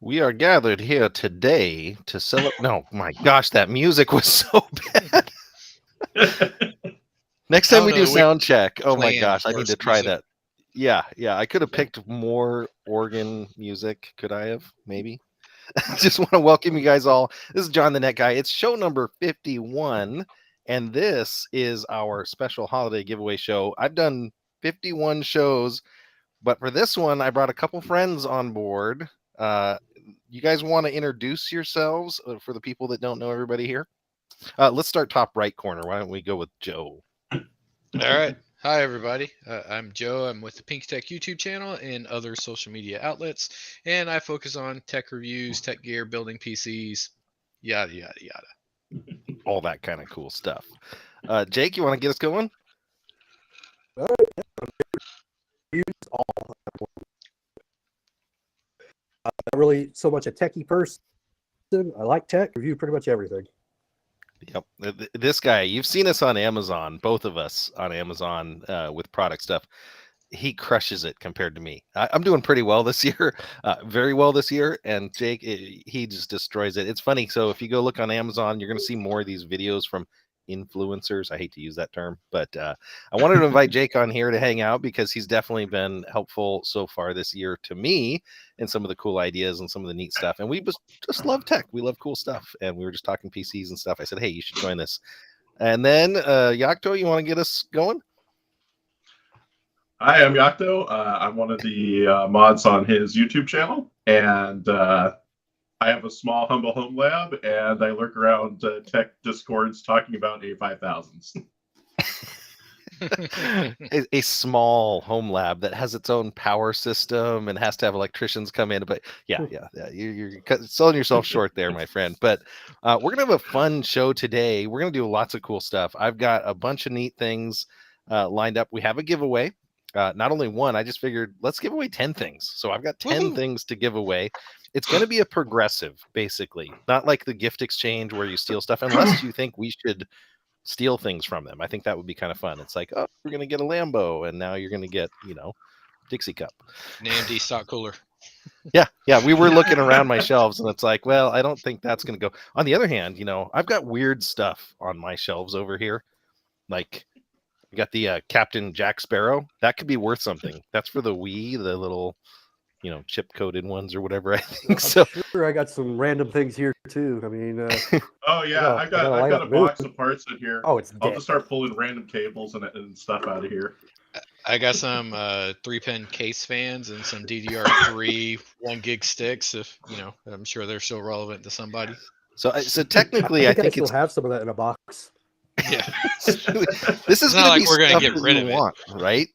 We are gathered here today to celebrate. No, my gosh, that music was so bad. Next I time don't we know do that we sound check. Oh my plan gosh, I need to force try music. that. Yeah, I could have picked more organ music. Could I have? Maybe. Just want to welcome you guys all. This is John the Net Guy. It's show number 51, and this is our special holiday giveaway show. I've done 51 shows, but for this one, I brought a couple friends on board. Uh, you guys want to introduce yourselves for the people that don't know everybody here? Let's start top right corner. Why don't we go with Joe? All right. Hi, everybody. I'm Joe. I'm with the PinkyTech YouTube channel and other social media outlets, and I focus on tech reviews, tech gear, building PCs, yada, yada, yada. All that kind of cool stuff. Jake, you want to get us going? All right, use all. Not really so much a techie person. I like tech. Review pretty much everything. Yep. This guy, you've seen us on Amazon, both of us on Amazon with product stuff. He crushes it compared to me. I'm doing pretty well this year, very well this year. And Jake, he just destroys it. It's funny. So if you go look on Amazon, you're going to see more of these videos from influencers. I hate to use that term, but I wanted to invite Jake on here to hang out because he's definitely been helpful so far this year to me and some of the cool ideas and some of the neat stuff. And we just love tech. We love cool stuff. And we were just talking PCs and stuff. I said, hey, you should join this. And then Yakto, you want to get us going? Hi, I'm Yakto. I'm one of the mods on his YouTube channel, and I have a small, humble home lab, and I lurk around tech discords talking about A5000s. a small home lab that has its own power system and has to have electricians come in. But yeah, you're selling yourself short there, my friend. But we're gonna have a fun show today. We're gonna do lots of cool stuff. I've got a bunch of neat things lined up. We have a giveaway. Not only one, I just figured let's give away 10 things. So I've got 10 things to give away. It's going to be a progressive, basically, not like the gift exchange where you steal stuff, unless you think we should steal things from them. I think that would be kind of fun. It's like, oh, we're going to get a Lambo, and now you're going to get, Dixie cup. An AMD stock cooler. Yeah. We were looking around my shelves, and it's like, well, I don't think that's going to go. On the other hand, I've got weird stuff on my shelves over here, like. We got the Captain Jack Sparrow. That could be worth something. That's for the Wii, the little, chip coated ones or whatever. I think so. Sure, I got some random things here too. I mean, Oh yeah, I got a box of parts in here. Oh, it's I'll dead. just start pulling random cables and stuff out of here. I got some 3-pin case fans and some DDR3 1 gig sticks. If I'm sure they're still relevant to somebody. So technically, I think I still have some of that in a box. Yeah, this is not like we're going to get rid of it, right?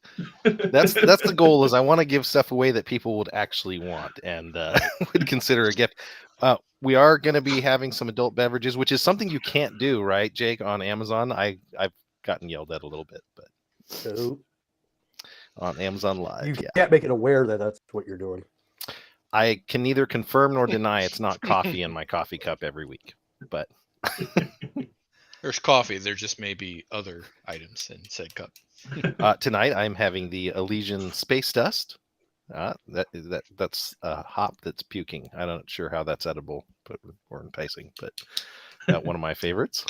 That's the goal. Is I want to give stuff away that people would actually want and would consider a gift. We are going to be having some adult beverages, which is something you can't do, right, Jake, on Amazon. I've gotten yelled at a little bit, but So on Amazon Live, you can't make it aware that that's what you're doing. I can neither confirm nor deny it's not coffee in my coffee cup every week, but. There's coffee. There just may be other items in said cup. Tonight, I'm having the Elysian Space Dust. That's a hop that's puking. I'm not sure how that's edible, but or enticing, but one of my favorites.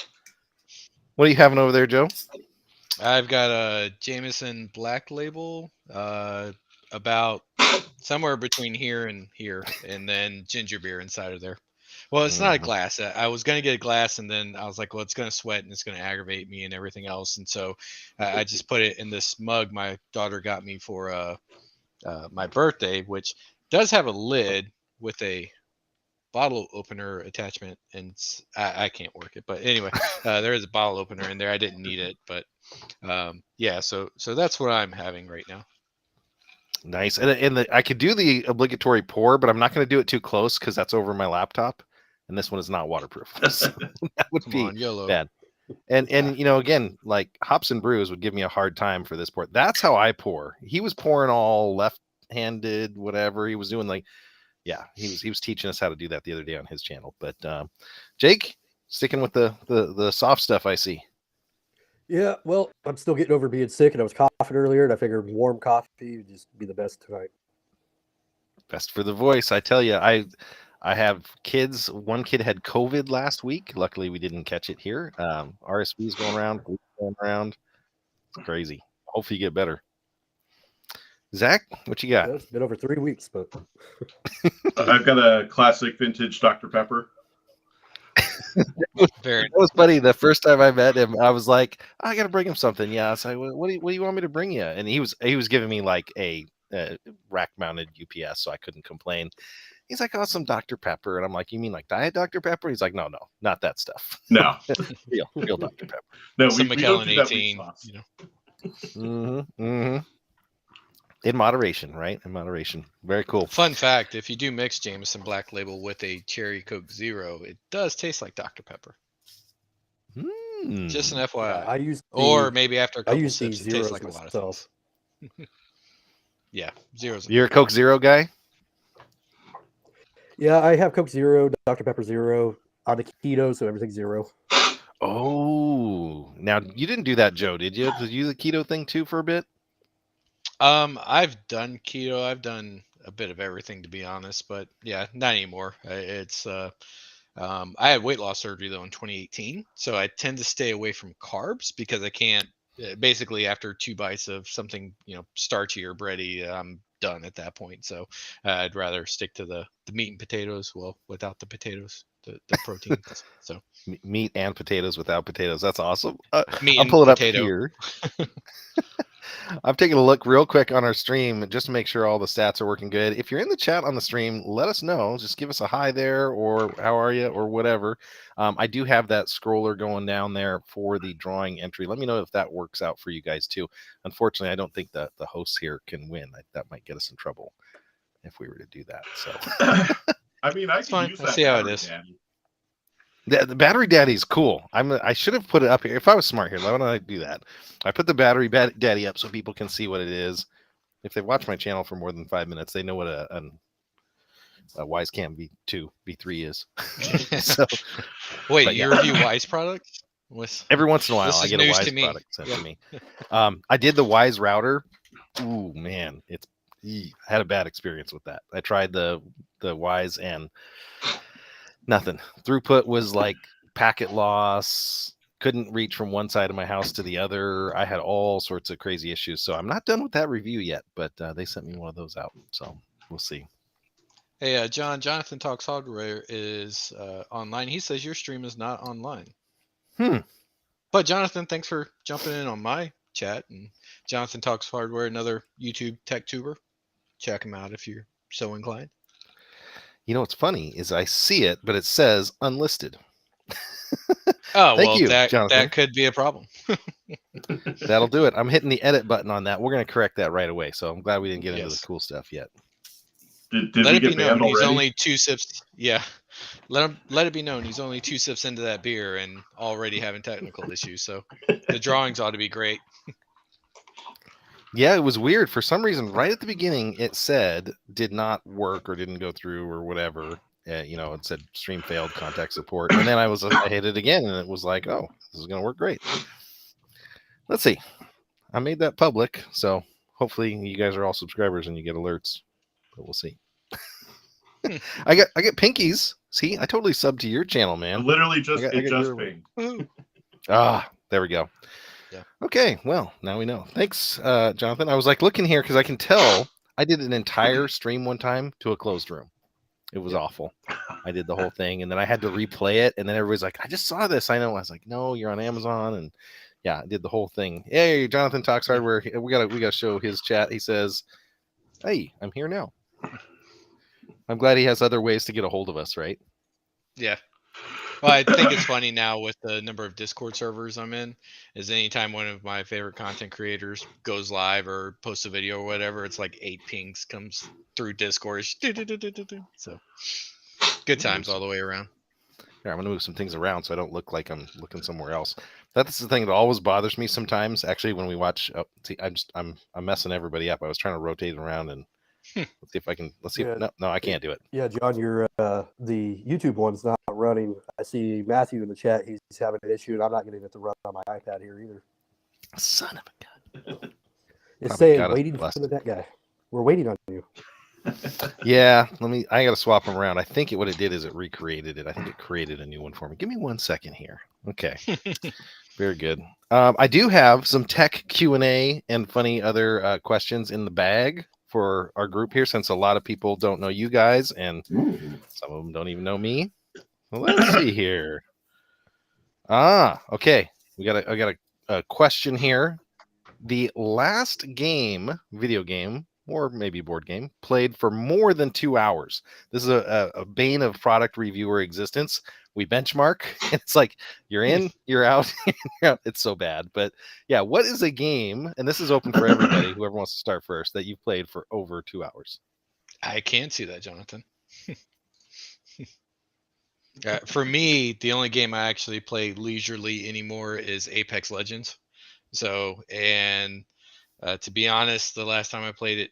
What are you having over there, Joe? I've got a Jameson Black Label, about somewhere between here, and then ginger beer inside of there. Well, it's not a glass. I was going to get a glass, and then I was like, well, it's going to sweat, and it's going to aggravate me and everything else. And so I just put it in this mug my daughter got me for my birthday, which does have a lid with a bottle opener attachment, and I can't work it. But anyway, there is a bottle opener in there. I didn't need it, but yeah, so that's what I'm having right now. Nice. And I could do the obligatory pour, but I'm not going to do it too close because that's over my laptop. And this one is not waterproof. So that would be bad. And again, like Hops and Brews would give me a hard time for this pour. That's how I pour. He was pouring all left-handed, whatever. He was doing he was teaching us how to do that the other day on his channel. But Jake, sticking with the soft stuff I see. Yeah, well, I'm still getting over being sick, and I was coughing earlier, and I figured warm coffee would just be the best tonight. Best for the voice, I tell you. I have kids. One kid had COVID last week. Luckily, we didn't catch it here. RSV's going around. Flu's going around. It's crazy. Hopefully, you get better. Zach, what you got? It's been over 3 weeks, but I've got a classic vintage Dr. Pepper. Very That was funny. The first time I met him, I was like, I got to bring him something. Yeah, I was like, what do you want me to bring you? And he was giving me like a rack mounted UPS, so I couldn't complain. He's like, oh, some Dr. Pepper, and I'm like, you mean like Diet Dr. Pepper? He's like, no, not that stuff. No, real Dr. Pepper. no, some we don't McKellen do that weak 18. sauce. You know. In moderation, right? In moderation. Very cool. Fun fact: if you do mix Jameson Black Label with a Cherry Coke Zero, it does taste like Dr. Pepper. Just an FYI. I use Or maybe after a I couple use sips, these it tastes zeros like a lot of myself. things. Yeah, zeros. You're a Coke Zero guy? Yeah, I have Coke Zero, Dr. Pepper Zero on the keto, so everything's zero. Oh, now you didn't do that, Joe, did you? Did you do the keto thing too for a bit? I've done keto. I've done a bit of everything, to be honest. But yeah, not anymore. I had weight loss surgery though in 2018, so I tend to stay away from carbs because I can't. Basically, after 2 bites of something starchy or bready, I'm done at that point. So I'd rather stick to the meat and potatoes. Well, without the potatoes, the protein. So Meat and potatoes without potatoes. That's awesome. meat I'll and pull it up potato. here. I'm taking a look real quick on our stream just to make sure all the stats are working good. If you're in the chat on the stream, let us know. Just give us a hi there, or how are you, or whatever. I do have that scroller going down there for the drawing entry. Let me know if that works out for you guys too. Unfortunately, I don't think that the hosts here can win. That might get us in trouble if we were to do that. So, I mean, I It's can fine. use I that. see how it battery, is. Daddy. the battery daddy's cool. I should have put it up here. If I was smart here, why don't I do that? I put the battery daddy up so people can see what it is. If they watch my channel for more than 5 minutes, they know what a Wisecam V2 V3 is. So, Wait, but you yeah. review Wise products? Every once in a while, This I is get a news to Wise me. product sent Yeah. to me. I did the Wise router. Ooh, man, I had a bad experience with that. I tried the Wise and nothing. Throughput was like packet loss. Couldn't reach from one side of my house to the other. I had all sorts of crazy issues. So I'm not done with that review yet, but they sent me one of those out. So we'll see. Hey, Jonathan Talks Hardware is online. He says your stream is not online. But Jonathan, thanks for jumping in on my chat. And Jonathan Talks Hardware, another YouTube tech tuber. Check him out if you're so inclined. You know what's funny is I see it, but it says unlisted. Oh, Thank well, you, that Jonathan. could be a problem. That'll do it. I'm hitting the edit button on that. We're going to correct that right away. So I'm glad we didn't get into Yes. the cool stuff yet. Did Let we it be get known banned he's already? only 2 sips. Yeah. Let it be known he's only 2 sips into that beer and already having technical issues. So the drawings ought to be great. Yeah, it was weird. For some reason, right at the beginning, it said did not work or didn't go through or whatever. It said stream failed, contact support. And then I hit it again and it was like, oh, this is going to work great. Let's see. I made that public. So hopefully you guys are all subscribers and you get alerts. But we'll see. I get pinkies. See, I totally subbed to your channel, man. Literally just I got just your- pinged. Woohoo. There we go. Yeah. Okay, well, now we know. Thanks, Jonathan. I was like looking here because I can tell I did an entire stream one time to a closed room. It was awful. I did the whole thing, and then I had to replay it, and then everybody's like, I just saw this. I know. I was like, no, you're on Amazon, and yeah, I did the whole thing. Hey, Jonathan Talks Hardware. We gotta show his chat. He says, hey, I'm here now. I'm glad he has other ways to get a hold of us, right? Yeah. Well, I think it's funny now with the number of Discord servers I'm in, is anytime one of my favorite content creators goes live or posts a video or whatever, it's like 8 pings comes through Discord. So good times all the way around. Here, I'm gonna move some things around so I don't look like I'm looking somewhere else. That's the thing that always bothers me sometimes. Actually, when we watch, I'm messing everybody up. I was trying to rotate it around and let's see if I can. Let's see. Yeah. No, I can't do it. Yeah, John, your the YouTube one's not running. I see Matthew in the chat. He's having an issue, and I'm not getting it to run on my iPad here either. Son of a gun. It's Probably saying got us waiting for blessed. the net guy. We're waiting on you. Yeah, I gotta swap them around. I think what it did is it recreated it. I think it created a new one for me. Give me 1 second here. Okay, very good. I do have some tech Q&A and funny other questions in the bag for our group here, since a lot of people don't know you guys and Ooh. some of them don't even know me. Well, let's see here. Okay. I got a question here. The last video game, or maybe board game, played for more than 2 hours. This is a bane of product reviewer existence. We benchmark, and it's like you're in, you're out, you're out. It's so bad. But yeah, what is a game, and this is open for everybody, whoever wants to start first, that you've played for over 2 hours? I can see that, Jonathan. For me, the only game I actually play leisurely anymore is Apex Legends. So, and to be honest, the last time I played it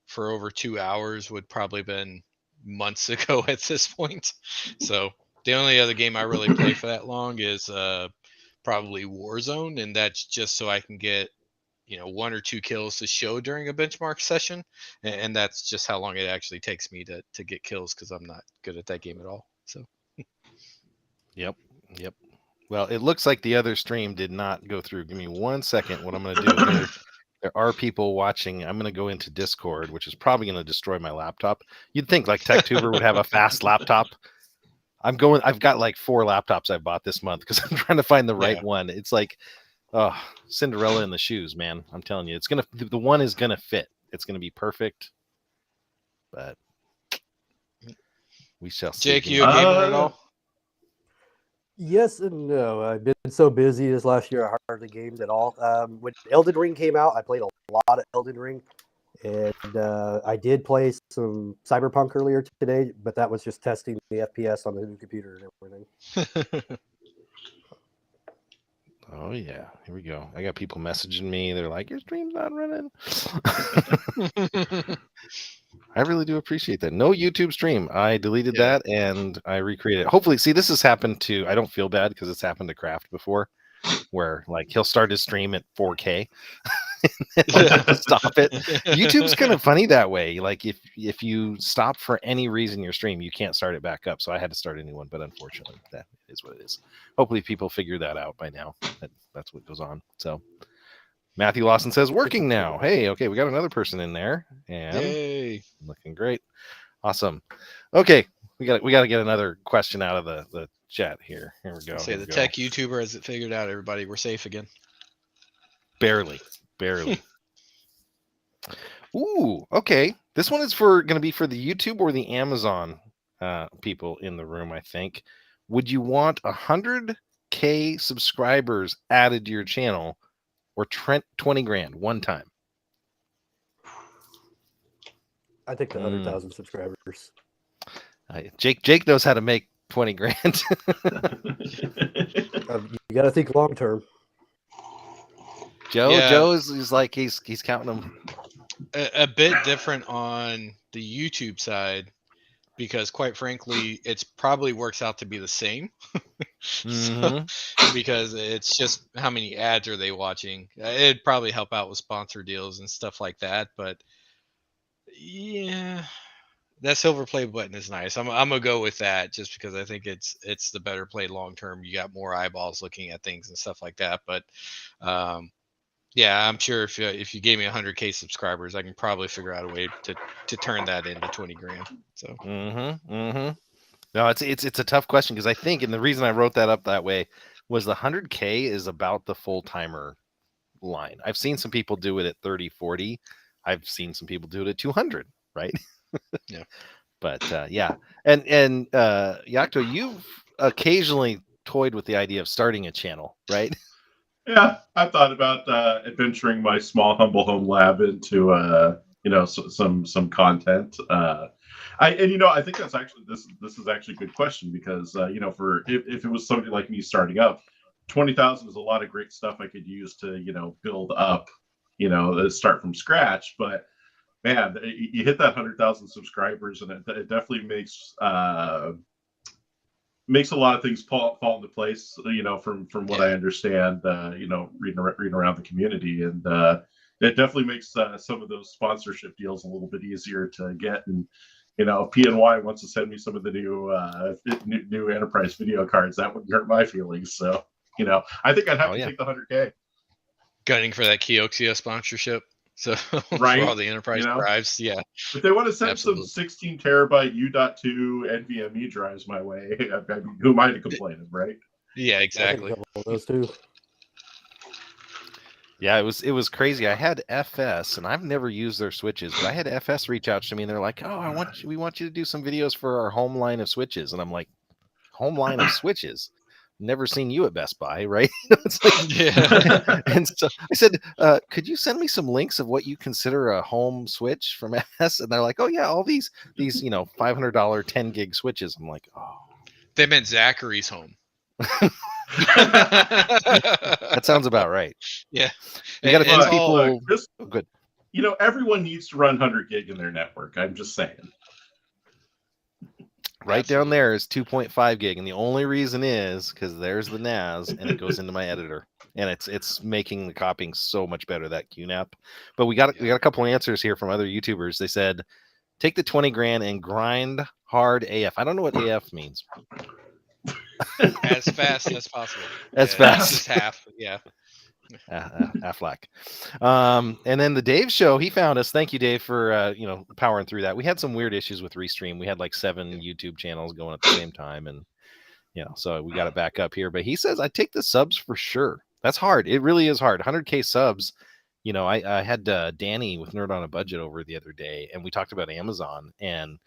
for over 2 hours would probably been months ago at this point. So the only other game I really play for that long is probably Warzone, and that's just so I can get 1 or 2 kills to show during a benchmark session, and that's just how long it actually takes me to get kills, because I'm not good at that game at all. So Yep. Well, it looks like the other stream did not go through. Give me 1 second. What I'm going to do, there are people watching. I'm going to go into Discord, which is probably going to destroy my laptop. You'd think like TechTuber would have a fast laptop. I've got like 4 laptops I bought this month because I'm trying to find the right one. It's like, oh, Cinderella in the shoes, man. I'm telling you, the one is going to fit. It's going to be perfect. But we shall see. Jake, you a gamer at all? Yes and no. I've been so busy this last year, I hardly gamed at all. When Elden Ring came out, I played a lot of Elden Ring, and I did play some Cyberpunk earlier today, but that was just testing the FPS on the new computer and everything. Oh yeah, here we go. I got people messaging me. They're like, "Your stream's not running." I really do appreciate that. No YouTube stream. I deleted that and I recreated it. Hopefully, see, this has happened to. I don't feel bad because it's happened to Kraft before, where like he'll start his stream at 4K. Stop it. YouTube's kind of funny that way. Like if you stop for any reason your stream, you can't start it back up. So I had to start a new one, but unfortunately, that is what it is. Hopefully, people figure that out by now. That's what goes on. So Matthew Lawson says working now. Hey, okay, we got another person in there, and Yay. looking great. Awesome. Okay, we got to get another question out of the chat here. Here we go. Say the tech YouTuber has it figured out. Everybody, we're safe again. Barely. Ooh, okay. This one is going to be for the YouTube or the Amazon people in the room, I think. Would you want 100K subscribers added to your channel or 20 grand one time? I think the 100,000 subscribers. Jake knows how to make 20 grand. You got to think long term. Joe is like he's counting them. A bit different on the YouTube side, because quite frankly, it's probably works out to be the same. So, because it's just how many ads are they watching. It'd probably help out with sponsor deals and stuff like that. But yeah, that silver play button is nice. I'm gonna go with that just because I think it's the better play long term. You got more eyeballs looking at things and stuff like that. But yeah, I'm sure if you gave me 100K subscribers, I can probably figure out a way to turn that into 20 grand. So. No, it's a tough question because I think, and the reason I wrote that up that way was the 100K is about the full timer line. I've seen some people do it at 30, 40. I've seen some people do it at 200. Right. Yeah. But yeah, and Yakto, you've occasionally toyed with the idea of starting a channel, right? Yeah, I thought about adventuring my small humble home lab into some content. I think that's actually this is actually a good question because for if it was somebody like me starting up, 20,000 is a lot of great stuff I could use to build up, start from scratch. But man, you hit that 100,000 subscribers, and it definitely makes a lot of things fall into place, from what I understand, reading around the community. And, it definitely makes some of those sponsorship deals a little bit easier to get. And if PNY wants to send me some of the new enterprise video cards, that wouldn't hurt my feelings. So I think I'd have to take the 100K. Gunning for that Kioxia sponsorship. So right, for all the enterprise drives, yeah. If they want to send some 16 terabyte U.2 NVMe drives my way, I mean, who am I to complain, right? Yeah, exactly. Those two. Yeah, it was crazy. I had FS, and I've never used their switches, but I had FS reach out to me, and they're like, "Oh, we want you to do some videos for our home line of switches," and I'm like, "Home line of switches? Never seen you at Best Buy, right?" It's like, yeah. And so I said, "Could you send me some links of what you consider a home switch from FS?" And they're like, "Oh yeah, all these $500 10 gig switches." I'm like, "Oh." They meant Zachary's home. That sounds about right. Yeah. You got a few people. Good. Everyone needs to run 100 gig in their network. I'm just saying. Right down there is 2.5 gig, and the only reason is because there's the NAS, and it goes into my editor, and it's making the copying so much better, that QNAP. But we got a couple answers here from other YouTubers. They said, take the 20 grand and grind hard AF. I don't know what AF means. As fast as possible. As fast as half. Yeah. Affleck. And then the Dave show, he found us. Thank you, Dave, for powering through that. We had some weird issues with Restream. We had like 7 YouTube channels going at the same time, and so we got it back up here. But he says, I take the subs for sure. That's hard. It really is hard. 100K subs. I had Danny with Nerd on a Budget over the other day, and we talked about Amazon, and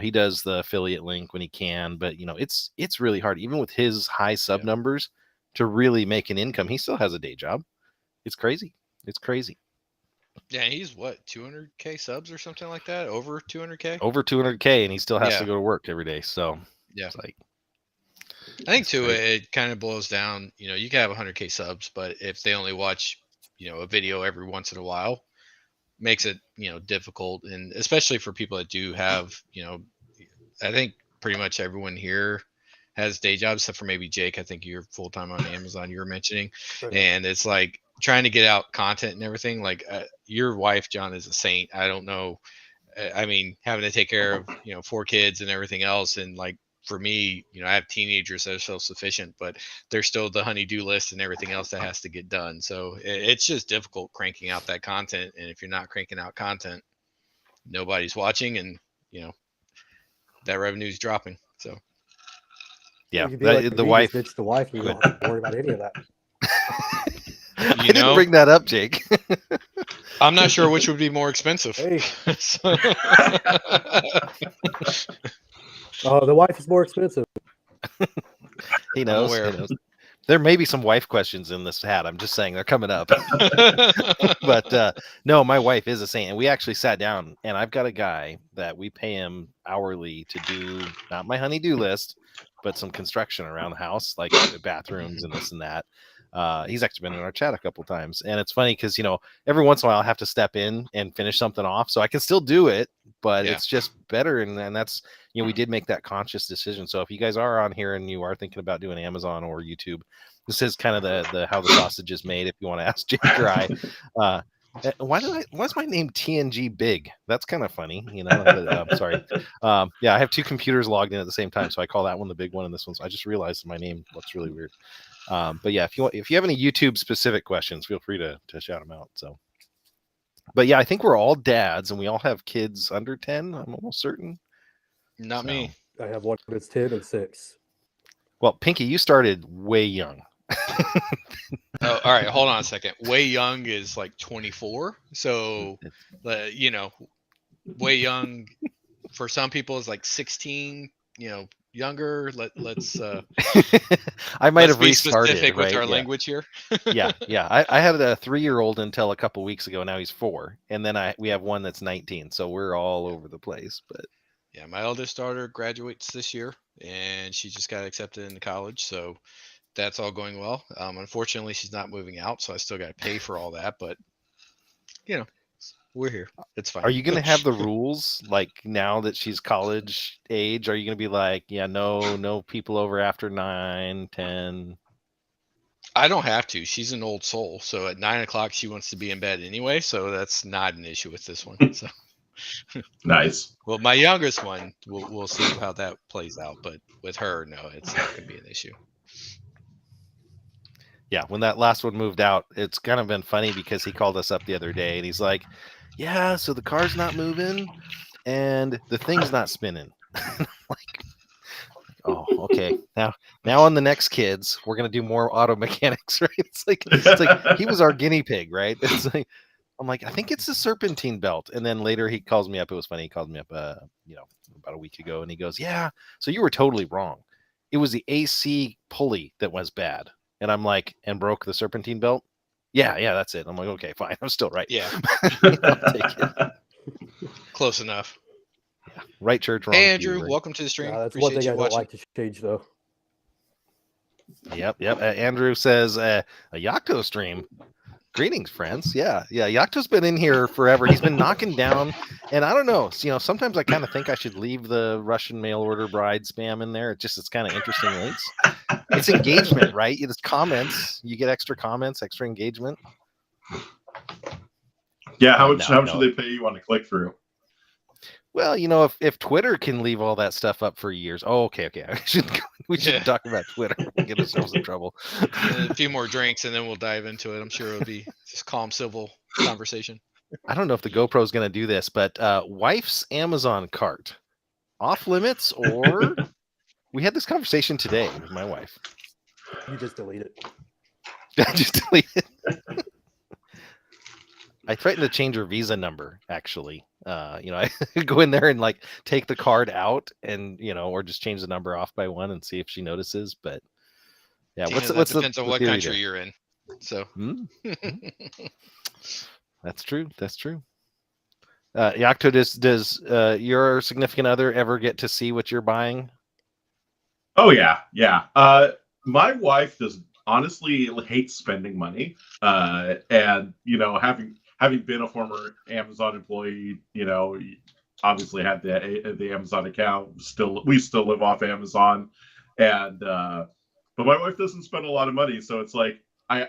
he does the affiliate link when he can, but it's really hard, even with his high sub numbers, to really make an income. He still has a day job. It's crazy. Yeah, he's what, 200K subs or something like that? Over 200K? Over 200K, and he still has to go to work every day. So yeah, it's like, I think too, it kind of boils down. You can have 100K subs, but if they only watch a video every once in a while, makes it difficult. And especially for people that do have I think pretty much everyone here has day jobs, except for maybe Jake. I think you're full-time on Amazon, you were mentioning. Sure. And it's like trying to get out content and everything. Like your wife, John, is a saint. I don't know. I mean, having to take care of 4 kids and everything else, and like for me, I have teenagers that are self-sufficient, but there's still the honey-do list and everything else that has to get done. So it's just difficult cranking out that content. And if you're not cranking out content, nobody's watching, and that revenue is dropping. So yeah, the wife ditched the wife, and you don't have to worry about any of that. I didn't bring that up, Jake. I'm not sure which would be more expensive. Hey. The wife is more expensive. He knows. There may be some wife questions in this hat. I'm just saying they're coming up. But no, my wife is a saint. And we actually sat down, and I've got a guy that we pay him hourly to do, not my honey-do list, but some construction around the house, like bathrooms and this and that. He's actually been in our chat a couple times, and it's funny because every once in a while I have to step in and finish something off, so I can still do it, but it's just better. And that's we did make that conscious decision. So if you guys are on here and you are thinking about doing Amazon or YouTube, this is kind of the how the sausage is made. If you want to ask Jake or I, why's my name TNG Big? That's kind of funny, sorry. Yeah, I have 2 computers logged in at the same time, so I call that one the big one, and this one. So I just realized my name looks really weird. But yeah, if you have any YouTube specific questions, feel free to shout them out. So, but yeah, I think we're all dads, and we all have kids under 10. I'm almost certain. Not me. I have one that's 10 and 6. Well, Pinky, you started way young. Oh, all right. Hold on a second. Way young is like 24. So, way young for some people is like 16. Younger. Let's. I might have be restarted specific with our language here. yeah. I had a 3-year-old until a couple weeks ago. Now he's 4, and then we have one that's 19. So we're all over the place. But yeah, my eldest daughter graduates this year, and she just got accepted into college. So that's all going well. Unfortunately, she's not moving out, so I still got to pay for all that. But we're here. It's fine. Are you going to have the rules like now that she's college age? Are you going to be like, no people over after 9, 10? I don't have to. She's an old soul, so at 9 o'clock she wants to be in bed anyway. So that's not an issue with this one. So, Nice. well, my youngest one, we'll see how that plays out. But with her, no, it's not going to be an issue. Yeah, when that last one moved out, it's kind of been funny because he called us up the other day and he's like, "Yeah, so the car's not moving and the thing's not spinning." Like, oh, okay. Now on the next kids, we're gonna do more auto mechanics, right? It's like he was our guinea pig, right? It's like I'm like, I think it's the serpentine belt. And then later he calls me up. It was funny. He called me up about a week ago and he goes, "Yeah, so you were totally wrong. It was the AC pulley that was bad." And I'm like, and broke the serpentine belt? Yeah, that's it. I'm like, okay, fine. I'm still right. Yeah. I'll take it. Close enough. Yeah. Right church, wrong Hey, pew, Andrew, right? welcome to the stream. That's one Appreciate thing you I don't watching. like to change, though. Yep. Andrew says a Yakto stream. Greetings, friends. Yeah. Yakto's been in here forever. He's been knocking down, and I don't know. Sometimes I kind of think I should leave the Russian mail order bride spam in there. It's kind of interesting links. It's engagement, right? It's comments. You get extra comments, extra engagement. Yeah, how much do they pay you on a click through? Well, if Twitter can leave all that stuff up for years. Oh, okay. We should talk about Twitter. We'll get ourselves in trouble. A few more drinks and then we'll dive into it. I'm sure it'll be just calm, civil conversation. I don't know if the GoPro is going to do this, but wife's Amazon cart off limits, or we had this conversation today with my wife. You just delete it. I just delete it. I threatened to change her Visa number, actually. I go in there and like take the card out and, or just change the number off by one and see if she notices. But yeah, depends on what country you're in. So That's true. Yakto, does your significant other ever get to see what you're buying? Oh yeah. My wife does honestly hate spending money, and having been a former Amazon employee, obviously had the Amazon account. We still live off Amazon, and but my wife doesn't spend a lot of money, so it's like I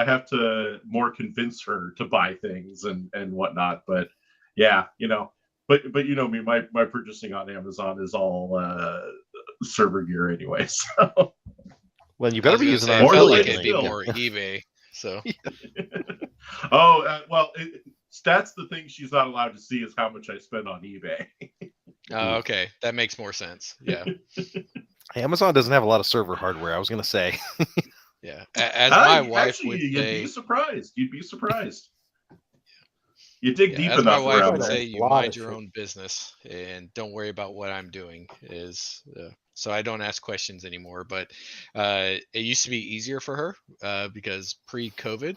have to more convince her to buy things and whatnot. But yeah, but me, my purchasing on Amazon is all server gear anyway. So. Well, you better be using it. More felt like it'd be more eBay. So. That's the thing she's not allowed to see is how much I spend on eBay. Okay, that makes more sense. Yeah. Amazon doesn't have a lot of server hardware. I was gonna say. Yeah, as my wife actually, would you'd say, be surprised. You dig deep as enough my wife around would there. say, you mind your own business and don't worry about what I'm doing. So I don't ask questions anymore. But it used to be easier for her because pre-COVID,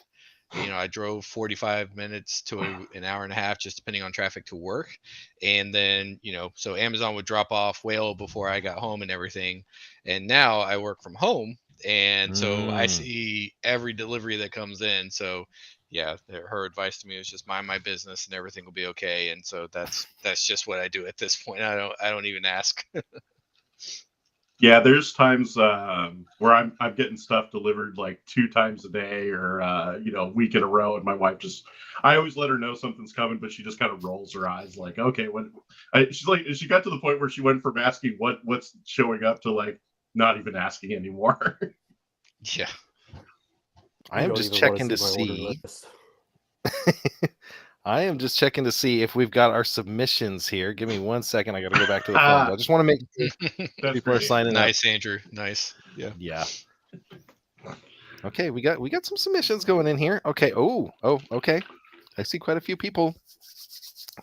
I drove 45 minutes to an hour and a half, just depending on traffic, to work. And then, so Amazon would drop off well before I got home and everything. And now I work from home. And so I see every delivery that comes in. So yeah, her advice to me was just mind my business and everything will be okay. And so that's just what I do at this point. I don't even ask. Yeah, there's times where I'm getting stuff delivered like 2 times a day or a week in a row, and my wife I always let her know something's coming, but she just kind of rolls her eyes like, okay, she got to the point where she went from asking what's showing up to like not even asking anymore. Yeah. I am just checking to see. I am just checking to see if we've got our submissions here. Give me 1 second. I got to go back to the phone. I just want to make sure people are signing up. Nice, Andrew. Nice. Yeah. Okay, we got some submissions going in here. Okay. Oh, okay. I see quite a few people.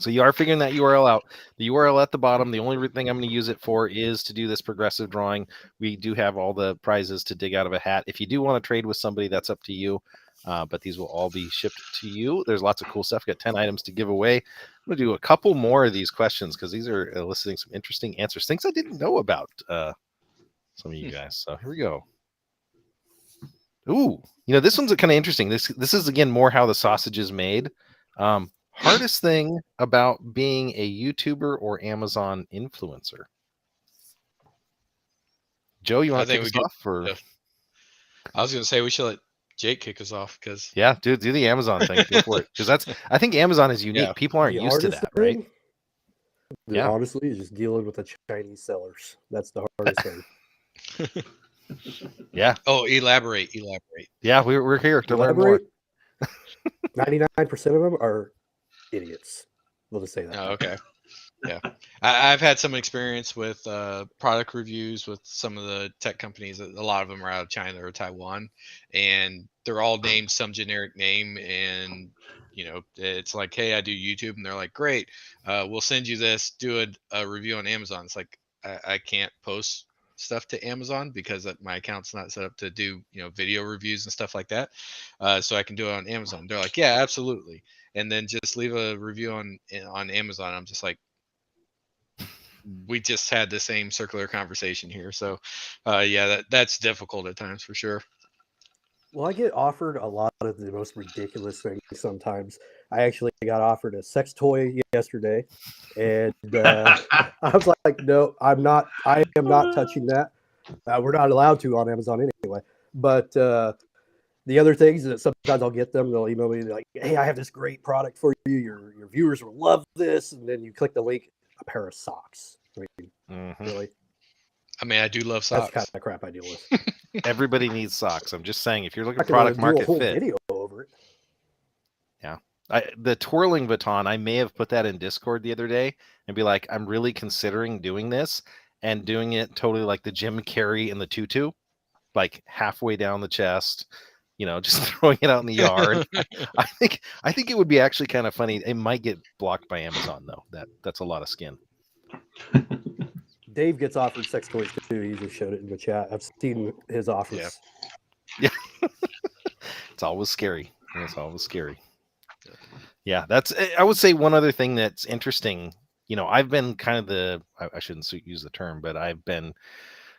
So you are figuring that URL out. The URL at the bottom, the only thing I'm going to use it for is to do this progressive drawing. We do have all the prizes to dig out of a hat. If you do want to trade with somebody, that's up to you. But these will all be shipped to you. There's lots of cool stuff. Got 10 items to give away. I'm going to do a couple more of these questions because these are eliciting some interesting answers. Things I didn't know about some of you guys. So here we go. Ooh, this one's kind of interesting. This is, again, more how the sausage is made. Hardest thing about being a YouTuber or Amazon influencer? Joe, you want to take us off? Or... I was gonna say we should let Jake kick us off because Yeah, do the Amazon thing. Go for it. Because I think Amazon is unique. Yeah. People aren't The used to hardest that, right? thing, Yeah. honestly, is just dealing with the Chinese sellers. That's the hardest thing. Yeah. Oh, elaborate. Yeah, we're here to learn more. 99% of them are idiots. We'll just say that. Oh, okay. Yeah, I've had some experience with product reviews with some of the tech companies. A lot of them are out of China or Taiwan, and they're all named some generic name. And it's like, hey, I do YouTube, and they're like, great, we'll send you this. Do a review on Amazon. It's like I can't post stuff to Amazon because my account's not set up to do video reviews and stuff like that. So I can do it on Amazon. They're like, yeah, absolutely, and then just leave a review on Amazon. I'm just like, we just had the same circular conversation here. So, yeah, that's difficult at times for sure. Well, I get offered a lot of the most ridiculous things sometimes. I actually got offered a sex toy yesterday, and I was like, no, I'm not. I am not touching that. We're not allowed to on Amazon anyway. But the other things that sometimes I'll get them, they'll email me like, hey, I have this great product for you. Your viewers will love this. And then you click the link, a pair of socks. I mean, really? I mean, I do love socks. That's the kind of crap I deal with. Everybody needs socks. I'm just saying, if you're looking I at product do market a whole fit, video over it. yeah. The twirling baton, I may have put that in Discord the other day and be like, I'm really considering doing this and doing it totally like the Jim Carrey in the tutu, like halfway down the chest, just throwing it out in the yard. I think it would be actually kind of funny. It might get blocked by Amazon though. That's a lot of skin. Dave gets offered sex toys too. He just showed it in the chat. I've seen his offers. Yeah. It's always scary. It's always scary. Yeah, I would say one other thing that's interesting. I've been kind of I shouldn't use the term, but I've been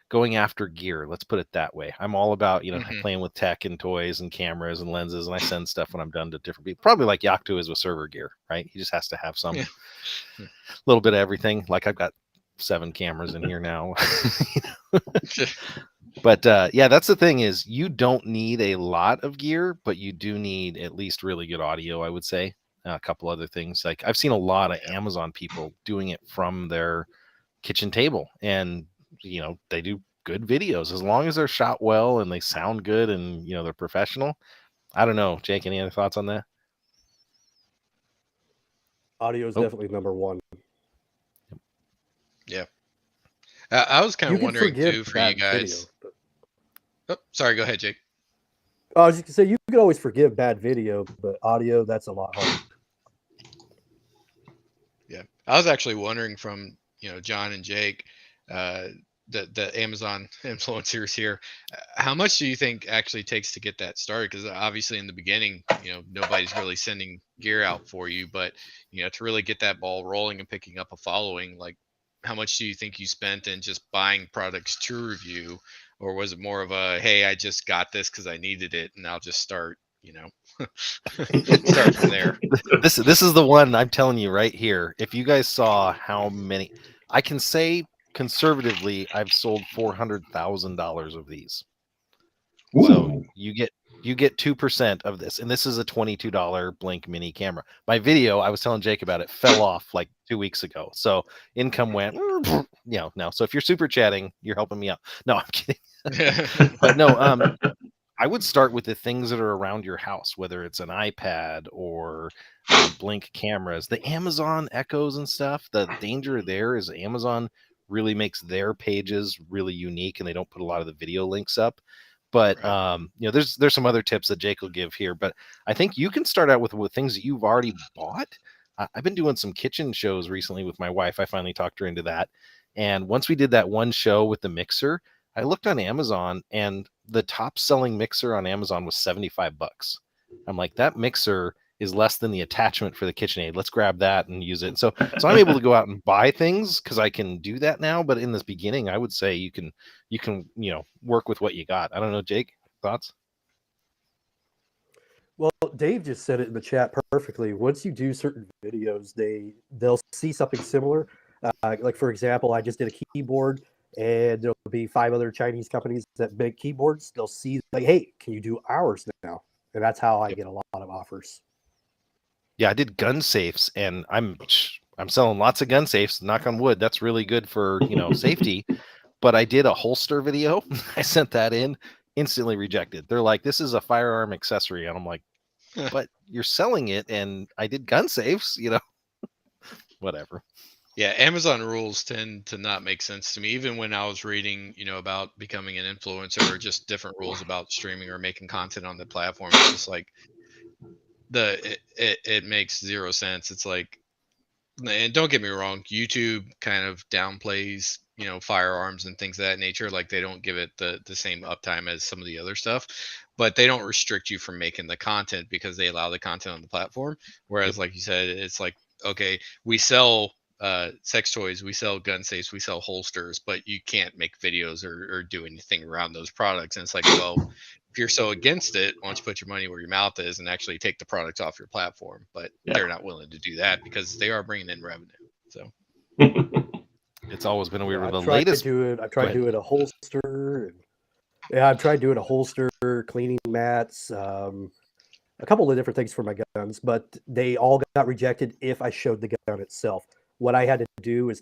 going after gear. Let's put it that way. I'm all about, playing with tech and toys and cameras and lenses, and I send stuff when I'm done to different people. Probably like Yakto is with server gear, right? He just has to have some little bit of everything. Like I've got 7 cameras in here now. But yeah, that's the thing is you don't need a lot of gear, but you do need at least really good audio, I would say. A couple other things. Like I've seen a lot of Amazon people doing it from their kitchen table, and they do good videos as long as they're shot well and they sound good and they're professional. I don't know, Jake, any other thoughts on that? Audio is definitely number one. Yeah. I was kind of wondering too for you guys. Video, oh, sorry, go ahead, Jake. I was just gonna say you could always forgive bad video, but audio, that's a lot harder. Yeah, I was actually wondering from John and Jake, the Amazon influencers here, how much do you think actually takes to get that started? Because obviously in the beginning, nobody's really sending gear out for you, but to really get that ball rolling and picking up a following, like how much do you think you spent in just buying products to review, or was it more of a, hey, I just got this because I needed it and I'll just start start from there? This is the one I'm telling you right here. If you guys saw how many, I can say conservatively, I've sold $400,000 of these. Ooh. So you get 2% of this, and this is a $22 Blink mini camera. My video, I was telling Jake about it, fell off like 2 weeks ago. So income went, no. So if you're super chatting, you're helping me out. No, I'm kidding. But no, I would start with the things that are around your house, whether it's an iPad or Blink cameras, the Amazon Echoes and stuff. The danger there is Amazon really makes their pages really unique, and they don't put a lot of the video links up. But there's some other tips that Jake will give here. But I think you can start out with things that you've already bought. I've been doing some kitchen shows recently with my wife. I finally talked her into that. And once we did that one show with the mixer, I looked on Amazon, and the top selling mixer on Amazon was $75. I'm like, that mixer is less than the attachment for the KitchenAid. Let's grab that and use it. So I'm able to go out and buy things because I can do that now. But in this beginning, I would say you can work with what you got. I don't know, Jake, thoughts? Well, Dave just said it in the chat perfectly. Once you do certain videos, they'll see something similar. Like for example, I just did a keyboard, and there'll be 5 other Chinese companies that make keyboards. They'll see like, hey, can you do ours now? And that's how I get a lot of offers. Yeah, I did gun safes, and I'm selling lots of gun safes. Knock on wood, that's really good for safety. But I did a holster video. I sent that in, instantly rejected. They're like, "This is a firearm accessory," and I'm like, "But you're selling it, and I did gun safes, whatever." Yeah, Amazon rules tend to not make sense to me. Even when I was reading, about becoming an influencer or just different rules about streaming or making content on the platform, it's just like it makes zero sense. It's like, and don't get me wrong, YouTube kind of downplays, firearms and things of that nature. Like they don't give it the same uptime as some of the other stuff, but they don't restrict you from making the content because they allow the content on the platform. Whereas, like you said, it's like, okay, we sell sex toys, we sell gun safes, we sell holsters, but you can't make videos or do anything around those products. And it's like, well, if you're so against it, why don't you put your money where your mouth is and actually take the products off your platform? But they're not willing to do that because they are bringing in revenue. So it's always been a weird. The I've tried latest. to do it. I've tried doing a holster. I've tried doing a holster, cleaning mats, a couple of different things for my guns, but they all got rejected if I showed the gun itself. What I had to do is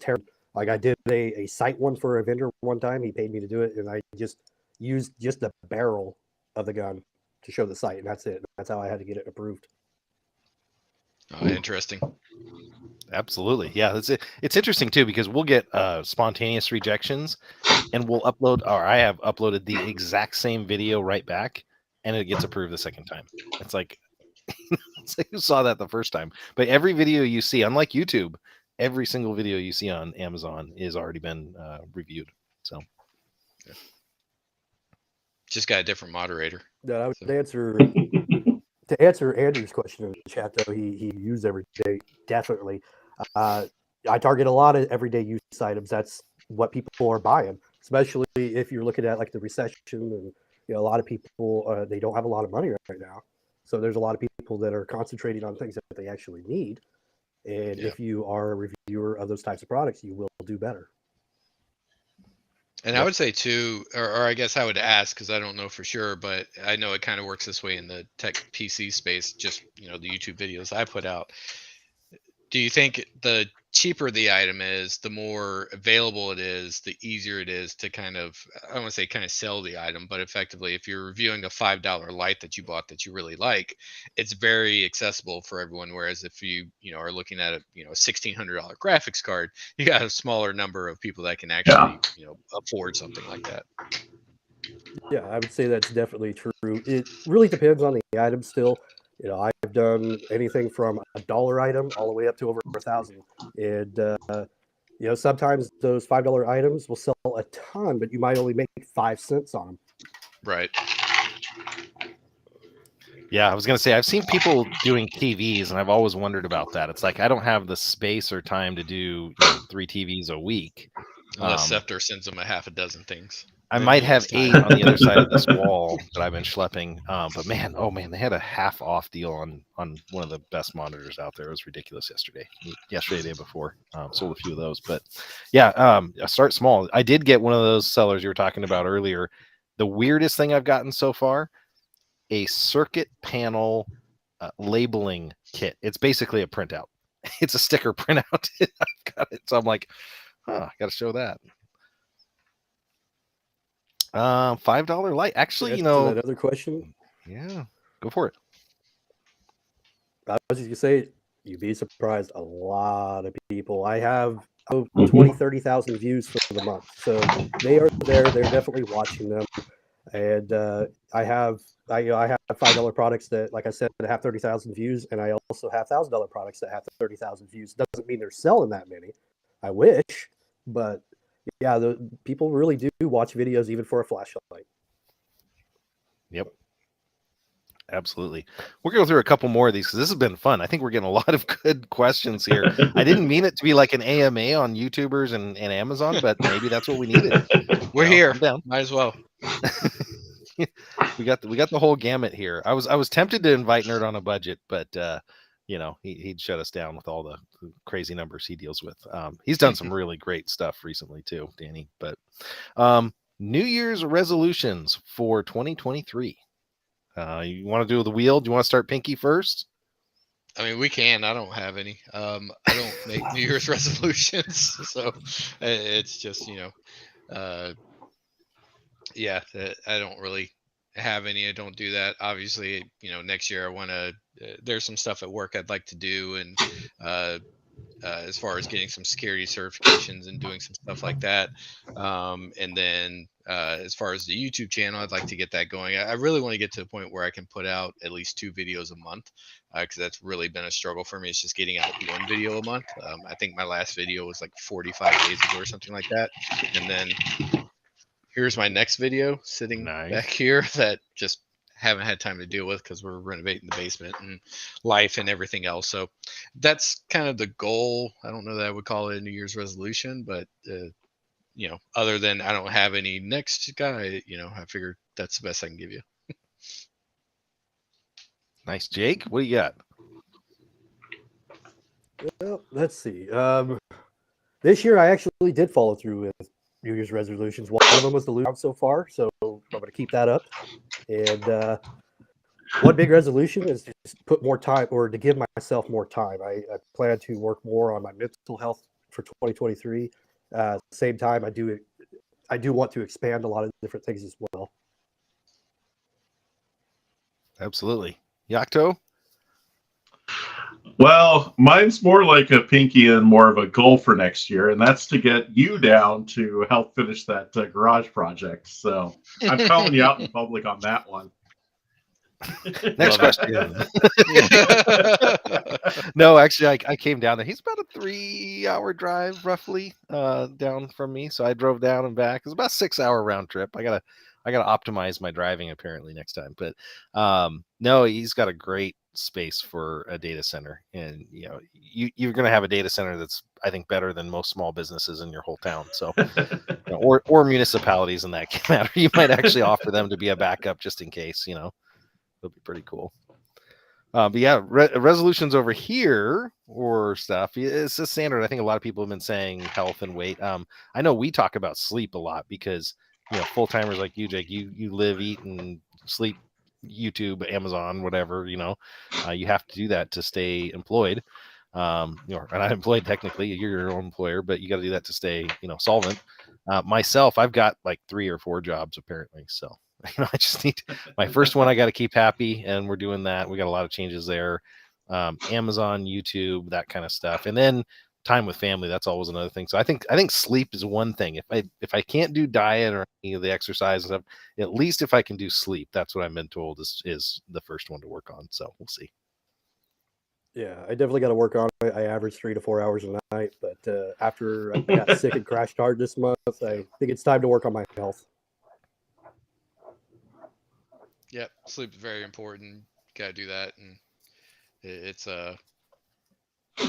like I did a sight one for a vendor one time. He paid me to do it, and I just used just the barrel of the gun to show the sight, and that's it. That's how I had to get it approved. Oh, interesting. Absolutely. Yeah, it's interesting too because we'll get spontaneous rejections, and we'll upload, or I have uploaded the exact same video right back, and it gets approved the second time. It's like you saw that the first time, but every video you see, unlike YouTube, every single video you see on Amazon is already been reviewed. So just got a different moderator. I would answer to answer Andrew's question in the chat, though. He used every day, definitely. I target a lot of everyday use items. That's what people are buying, especially if you're looking at like the recession, and a lot of people they don't have a lot of money right now. So there's a lot of people that are concentrating on things that they actually need. And if you are a reviewer of those types of products, you will do better. And I would say too, or I guess I would ask, because I don't know for sure, but I know it kind of works this way in the tech PC space, just, the YouTube videos I put out. Do you think the cheaper the item is, the more available it is, the easier it is to kind of, I don't want to say kind of sell the item, but effectively, if you're reviewing a $5 light that you bought that you really like, it's very accessible for everyone. Whereas if you are looking at a $1,600 graphics card, you got a smaller number of people that can actually afford something like that. Yeah, I would say that's definitely true. It really depends on the item still. I've done anything from $1 item all the way up to over 1,000. And, sometimes those $5 items will sell a ton, but you might only make 5 cents on them. Right. Yeah, I was going to say, I've seen people doing TVs, and I've always wondered about that. It's like, I don't have the space or time to do 3 TVs a week. Unless Scepter sends them a half a dozen things. I might have 8 on the other side of this wall that I've been schlepping. But man, they had a half off deal on one of the best monitors out there. It was ridiculous yesterday, the day before. Sold a few of those, but yeah, start small. I did get one of those sellers you were talking about earlier. The weirdest thing I've gotten so far, a circuit panel labeling kit. It's basically a printout. It's a sticker printout. I've got it. So I'm like, I got to show that. $5 light. Actually, that other question. Yeah, go for it. I was just gonna say, you'd be surprised. A lot of people. I have 20, 30,000 views for the month, so they are there. They're definitely watching them. And I have $5 products that, like I said, that have 30,000 views, and I also have $1,000 products that have 30,000 views. Doesn't mean they're selling that many. I wish, but yeah, the people really do watch videos even for a flashlight. Yep. Absolutely. We're going to go through a couple more of these because this has been fun. I think we're getting a lot of good questions here. I didn't mean it to be like an AMA on YouTubers and Amazon, but maybe that's what we needed. We're here. Down. Might as well. we got the whole gamut here. I was tempted to invite Nerd on a Budget, but he'd shut us down with all the crazy numbers he deals with. He's done some really great stuff recently too, Danny. But New Year's resolutions for 2023. You want to do the wheel? Do you want to start Pinky first? I mean, we can. I don't have any. I don't make New Year's resolutions, so it's just yeah. I don't really have any. I don't do that. Obviously, next year I want to. There's some stuff at work I'd like to do, and as far as getting some security certifications and doing some stuff like that. And then as far as the YouTube channel, I'd like to get that going. I really want to get to the point where I can put out at least 2 videos a month, because that's really been a struggle for me. It's just getting out 1 video a month. I think my last video was like 45 days ago or something like that. And then here's my next video sitting back here that just haven't had time to deal with because we're renovating the basement and life and everything else. So that's kind of the goal. I don't know that I would call it a New Year's resolution, but other than I don't have any next guy, I figured that's the best I can give you. Nice. Jake, what do you got? Well, let's see. This year I actually did follow through with New Year's resolutions. One of them was to lose so far, so I'm going to keep that up. And one big resolution is to just put more time, or to give myself more time. I plan to work more on my mental health for 2023. At the same time, I do want to expand a lot of different things as well. Absolutely. Yakto? Well, mine's more like a Pinky and more of a goal for next year, and that's to get you down to help finish that garage project. So I'm calling you out in public on that one. Next question. No, actually, I came down there. He's about a 3-hour drive, roughly, down from me. So I drove down and back. It's about a 6-hour round trip. I gotta optimize my driving apparently next time. But no, he's got a great space for a data center, and you're going to have a data center that's, I think, better than most small businesses in your whole town. So or municipalities in that matter. You might actually offer them to be a backup just in case. It'll be pretty cool. But yeah, resolutions over here or stuff. It's a standard. I think a lot of people have been saying health and weight. I know we talk about sleep a lot because full timers like you, Jake, you live, eat, and sleep YouTube, Amazon, whatever. You have to do that to stay employed. You're not employed technically. You're your own employer, but you got to do that to stay solvent. Myself, I've got like 3 or 4 jobs apparently. So I just need my first one. I got to keep happy, and we're doing that. We got a lot of changes there. Amazon, YouTube, that kind of stuff, and then time with family. That's always another thing. So I think sleep is one thing. If I can't do diet or any of the exercise and stuff, at least if I can do sleep, that's what I've been told is the first one to work on. So we'll see. Yeah, I definitely got to work on it. I average 3 to 4 hours a night, but after I got sick and crashed hard this month, I think it's time to work on my health. Yep, sleep is very important. Got to do that, and it's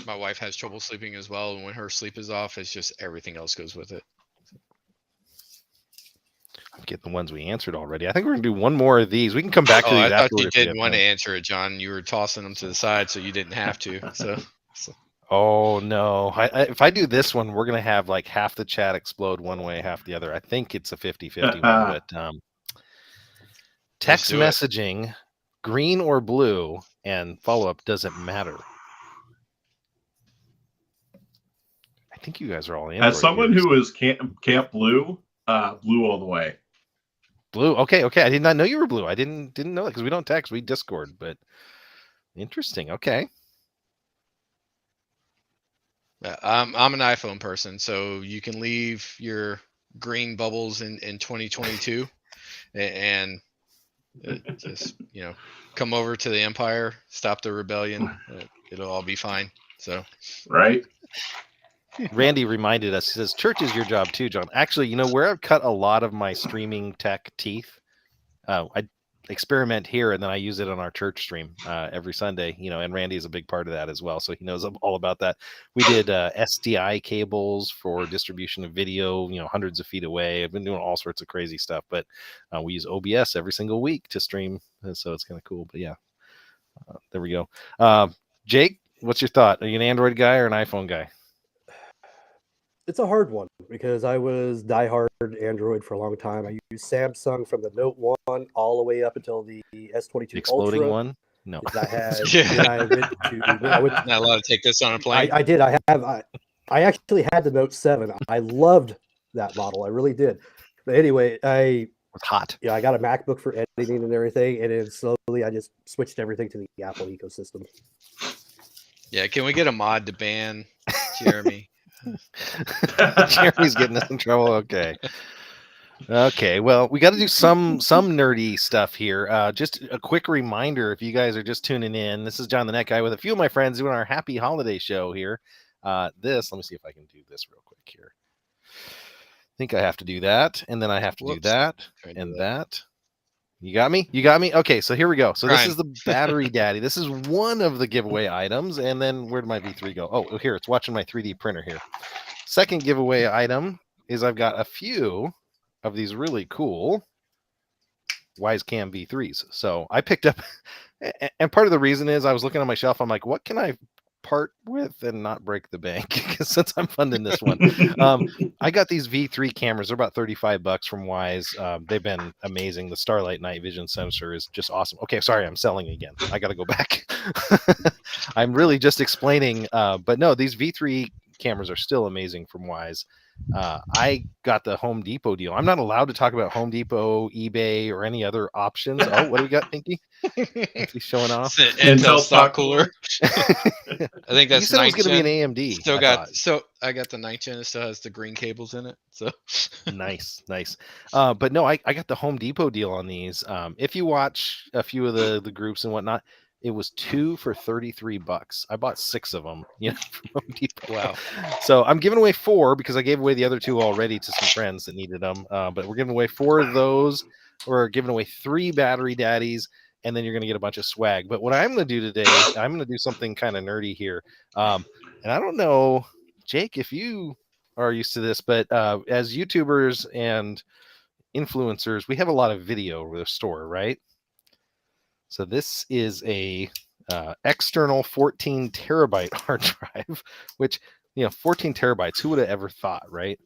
my wife has trouble sleeping as well, and when her sleep is off, it's just everything else goes with it. I'm getting the ones we answered already. I think we're gonna do one more of these. We can come back to these. I thought you didn't want to answer it, John. You were tossing them to the side, so you didn't have to. So. Oh no! If I do this one, we're gonna have like half the chat explode one way, half the other. I think it's a 50-50 one, but text messaging, green or blue, and follow-up doesn't matter. I think you guys are all Android As someone users. who is Camp Blue, blue all the way. Blue. Okay. I did not know you were blue. I didn't know that because we don't text, we Discord. But interesting. Okay. I'm an iPhone person, so you can leave your green bubbles in 2022, and just come over to the Empire, stop the rebellion. It'll all be fine. So right. Randy reminded us. He says, "Church is your job too, John." Actually, where I've cut a lot of my streaming tech teeth, I experiment here, and then I use it on our church stream every Sunday. And Randy is a big part of that as well, so he knows all about that. We did SDI cables for distribution of video, hundreds of feet away. I've been doing all sorts of crazy stuff, but we use OBS every single week to stream, so it's kind of cool. But yeah, there we go. Jake, what's your thought? Are you an Android guy or an iPhone guy? It's a hard one because I was diehard Android for a long time. I used Samsung from the Note 1 all the way up until the S22 The exploding Ultra. one? No. I had, Yeah. then I went to, then I went, Not allowed to take this on a plane. I did. I actually had the Note 7. I loved that model. I really did. But anyway, It was hot. I got a MacBook for editing and everything, and then slowly I just switched everything to the Apple ecosystem. Yeah, can we get a mod to ban Jeremy? Jeremy's getting us in trouble. Okay, well, we got to do some nerdy stuff here. Just a quick reminder, if you guys are just tuning in, this is John the Net Guy with a few of my friends doing our happy holiday show here. Let me see if I can do this real quick here. I think I have to do that, and then I have to do that, and that. You got me? Okay, so here we go. So this is the battery daddy. This is one of the giveaway items, and then where did my V3 go? Oh, here, it's watching my 3D printer here. Second giveaway item is I've got a few of these really cool Wisecam V3s. So I picked up, and part of the reason is I was looking on my shelf. I'm like, what can I part with and not break the bank? Because since I'm funding this one, I got these V3 cameras. They're about $35 from Wise. They've been amazing. The Starlight night vision sensor is just awesome. Okay, sorry, I'm selling again. I got to go back. I'm really just explaining, but no, these V3 cameras are still amazing from Wise. I got the Home Depot deal. I'm not allowed to talk about Home Depot, eBay, or any other options. Oh, what do we got, Pinky? He's showing off. Intel stock cooler. I think that's. You said it was going to be an AMD. I got the 9th gen. It still has the green cables in it. So nice. But no, I got the Home Depot deal on these. If you watch a few of the groups and whatnot, it was 2 for $33. I bought 6 of them, from Home Depot. Wow. So I'm giving away 4 because I gave away the other 2 already to some friends that needed them. But we're giving away 4 of those. We're giving away 3 battery daddies, and then you're going to get a bunch of swag. But what I'm going to do today, I'm going to do something kind of nerdy here. And I don't know, Jake, if you are used to this, but as YouTubers and influencers, we have a lot of video over the store, right? So this is a external 14 terabyte hard drive, which, 14 terabytes, who would have ever thought, right?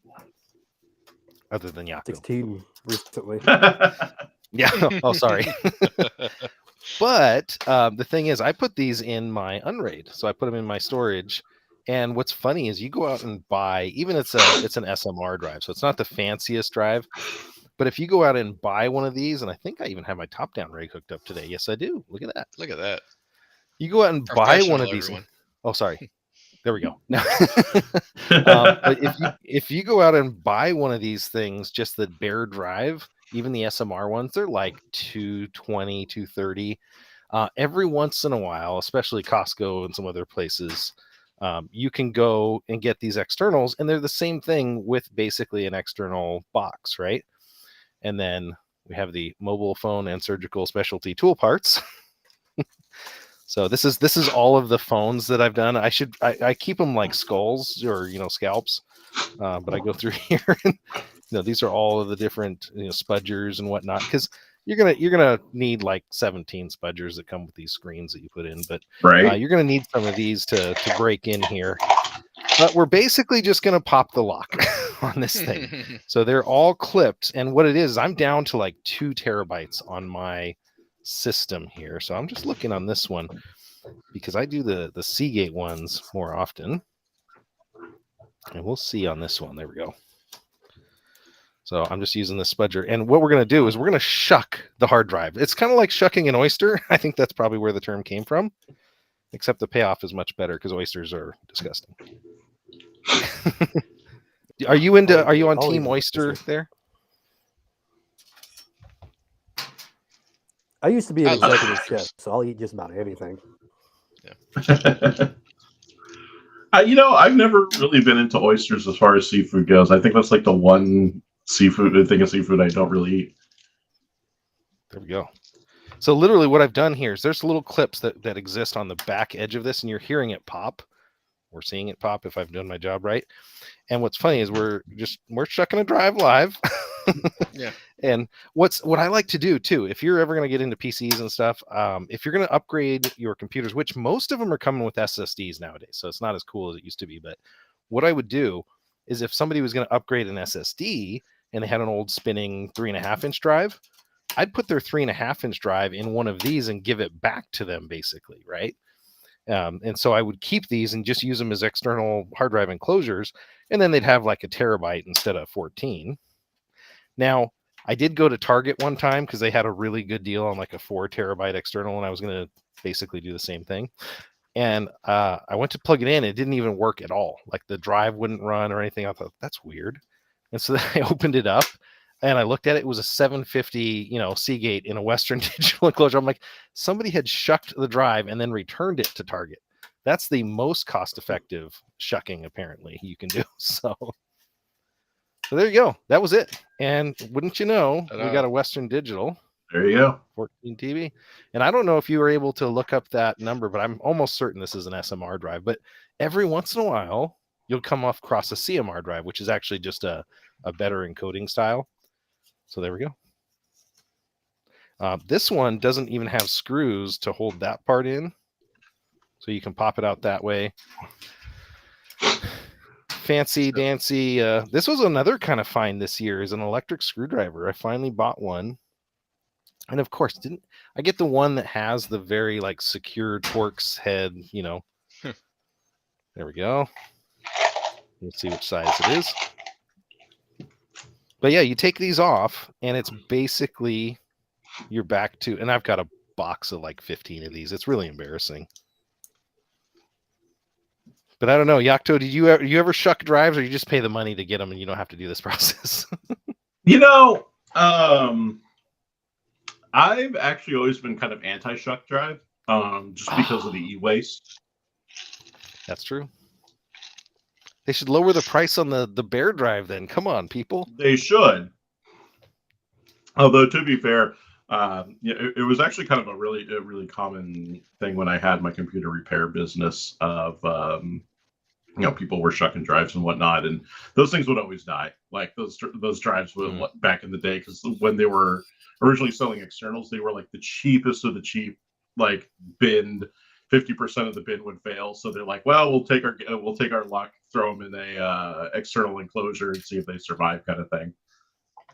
Other than Yaku. 16 recently. Yeah. Oh, sorry. But the thing is, I put these in my Unraid. So I put them in my storage. And what's funny is you go out and buy, even it's an SMR drive. So it's not the fanciest drive. But if you go out and buy one of these, and I think I even have my top-down rig hooked up today. Yes, I do. Look at that. Look at that. You go out and buy one of these. Everyone. Oh, sorry. There we go. But if you go out and buy one of these things, just the bare drive, even the SMR ones, they're like $220, $230. Every once in a while, especially Costco and some other places, you can go and get these externals, and they're the same thing with basically an external box, right? And then we have the mobile phone and surgical specialty tool parts. So this is all of the phones that I've done. I keep them like skulls or scalps, but I go through here and these are all of the different spudgers and whatnot, because you're gonna need like 17 spudgers that come with these screens that you put in, but right. You're gonna need some of these to break in here. But we're basically just gonna pop the lock on this thing. So they're all clipped, and what it is, I'm down to like 2 terabytes on my system here. So I'm just looking on this one because I do the Seagate ones more often, and we'll see on this one. There we go. So I'm just using the spudger, and what we're going to do is we're going to shuck the hard drive. It's kind of like shucking an oyster. I think that's probably where the term came from, except the payoff is much better because oysters are disgusting. Are you on Team Oyster there? I used to be an executive chef, so I'll eat just about anything. Yeah. I've never really been into oysters as far as seafood goes. I think that's like the one thing of seafood I don't really eat. There we go. So literally what I've done here is there's little clips that exist on the back edge of this, and you're hearing it pop. We're seeing it pop if I've done my job right. And what's funny is we're shucking a drive live. Yeah. And what I like to do too, if you're ever going to get into PCs and stuff, if you're going to upgrade your computers, which most of them are coming with SSDs nowadays, so it's not as cool as it used to be. But what I would do is if somebody was going to upgrade an SSD and they had an old spinning 3.5-inch drive, I'd put their 3.5-inch drive in one of these and give it back to them, basically, right? And so I would keep these and just use them as external hard drive enclosures, and then they'd have like a terabyte instead of 14. Now, I did go to Target one time because they had a really good deal on like a 4 terabyte external, and I was going to basically do the same thing. And I went to plug it in. It didn't even work at all. Like the drive wouldn't run or anything. I thought, that's weird. And so then I opened it up and I looked at it. It was a 750, Seagate in a Western Digital enclosure. I'm like, somebody had shucked the drive and then returned it to Target. That's the most cost-effective shucking, apparently, you can do. So there you go. That was it. And wouldn't you know, we got a Western Digital. There you go. 14 TB. And I don't know if you were able to look up that number, but I'm almost certain this is an SMR drive. But every once in a while, you'll come across a CMR drive, which is actually just a better encoding style. So there we go. This one doesn't even have screws to hold that part in. So you can pop it out that way. Fancy dancy. This was another kind of find this year, is an electric screwdriver. I finally bought one. And of course, didn't I get the one that has the very like secure Torx head, There we go. Let's see which size it is. But yeah, you take these off and it's basically you're back to, and I've got a box of like 15 of these. It's really embarrassing. But I don't know, Yakto, did you ever shuck drives, or you just pay the money to get them and you don't have to do this process? I've actually always been kind of anti-shuck drive, just because of the e-waste. That's true. They should lower the price on the Bear drive then. Come on, people. They should. Although, to be fair, it was actually kind of a really common thing when I had my computer repair business of, people were shucking drives and whatnot, and those things would always die. Like those drives would, back in the day, because when they were originally selling externals, they were like the cheapest of the cheap, like binned. 50% of the bin would fail, so they're like, well, we'll take our luck, throw them in a external enclosure and see if they survive, kind of thing.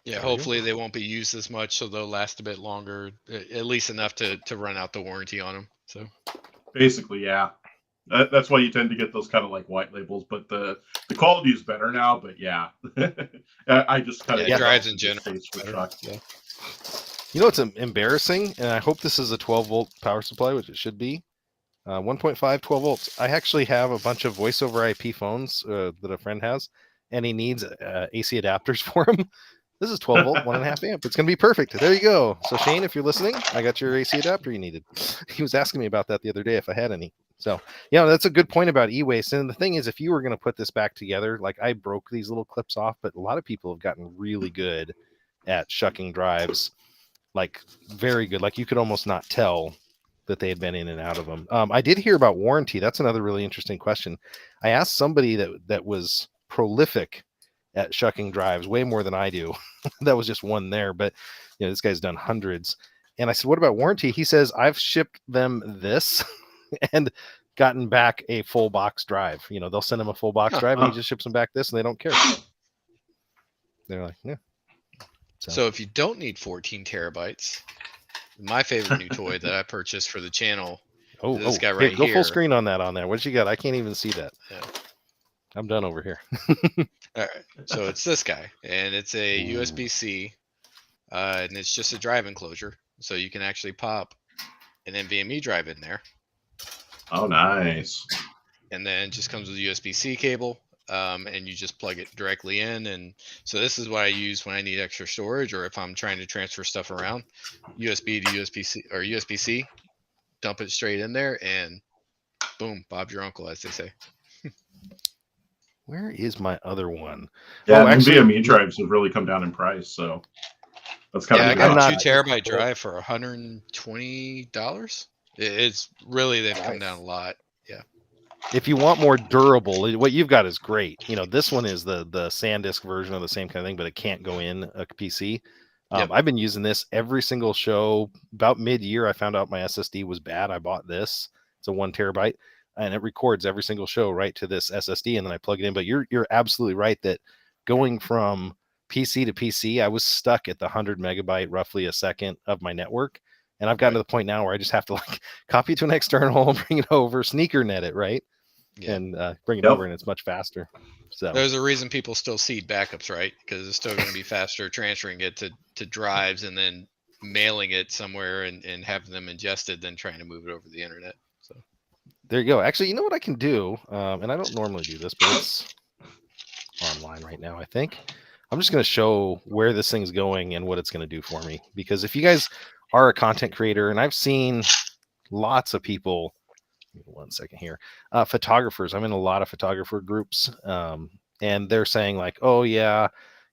Yeah, hopefully they won't be used as much, so they'll last a bit longer, at least enough to run out the warranty on them. So basically, yeah, that's why you tend to get those kind of like white labels, but the quality is better now. But yeah, I just kind of drives in general. Yeah. It's embarrassing, and I hope this is a 12-volt power supply, which it should be. 1.5, 12 volts. I actually have a bunch of voice over IP phones that a friend has, and he needs AC adapters for them. This is 12 volt, 1.5 amp. It's going to be perfect. There you go. So Shane, if you're listening, I got your AC adapter you needed. He was asking me about that the other day if I had any. So yeah, that's a good point about e-waste. And the thing is, if you were going to put this back together, like I broke these little clips off, but a lot of people have gotten really good at shucking drives, like very good. Like you could almost not tell that they had been in and out of them. I did hear about warranty. That's another really interesting question. I asked somebody that was prolific at shucking drives, way more than I do. That was just one there, but this guy's done hundreds. And I said, what about warranty? He says, I've shipped them this and gotten back a full box drive. They'll send him a full box drive and he just ships them back this, and they don't care. They're like, yeah. So if you don't need 14 terabytes, my favorite new toy that I purchased for the channel. This guy right go here. Full screen on that on there. What you got? I can't even see that. Yeah. I'm done over here. All right. So it's this guy, and it's a USB-C, and it's just a drive enclosure. So you can actually pop an NVMe drive in there. Oh, nice. And then it just comes with a USB-C cable. And you just plug it directly in. And so this is what I use when I need extra storage, or if I'm trying to transfer stuff around. USB to USB-C, or USB-C, dump it straight in there, and boom, Bob's your uncle, as they say. Where is my other one? Yeah, NVMe drives have really come down in price, so that's kind of. I got a 2 terabyte drive for $120. It's really, they've come down a lot. Yeah. If you want more durable, what you've got is great. This one is the SanDisk version of the same kind of thing, but it can't go in a PC. Yep. I've been using this every single show. About mid-year, I found out my SSD was bad. I bought this. It's a 1 terabyte, and it records every single show right to this SSD, and then I plug it in. But you're absolutely right that going from PC to PC, I was stuck at the 100 megabyte roughly a second of my network. And I've gotten to the point now where I just have to like copy to an external, bring it over, sneaker net it, right? Yeah. And bring it Yep. over, and it's much faster. So There's a reason people still seed backups, right? Because it's still going to be faster transferring it to drives and then mailing it somewhere and having them ingested than trying to move it over the internet. So there you go. Actually, you know what I can do? And I don't normally do this, but it's online right now, I think. I'm just going to show where this thing's going and what it's going to do for me. Because if you guys are a content creator, and I've seen lots of people, 1 second here, photographers. I'm in a lot of photographer groups, and they're saying like, oh yeah,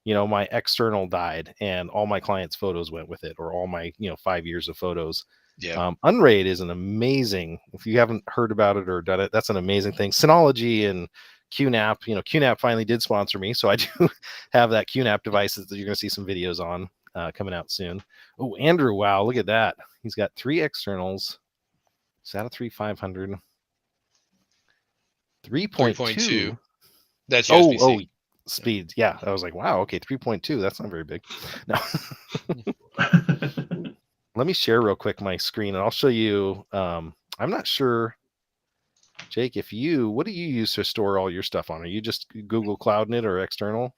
my external died and all my clients' photos went with it, or all my 5 years of photos. yeah, Unraid is an amazing, if you haven't heard about it or done it, that's an amazing thing. Synology and QNAP, QNAP finally did sponsor me, so I do have that QNAP device that you're going to see some videos on coming out soon. Oh, Andrew, wow, look at that. He's got 3 externals. SATA 3500. 3.2. That's Oh, USB-C. speed. Yeah, I was like, wow, okay, 3.2. That's not very big. No. Let me share real quick my screen, and I'll show you. I'm not sure, Jake, what do you use to store all your stuff on? Are you just Google Clouding it or external?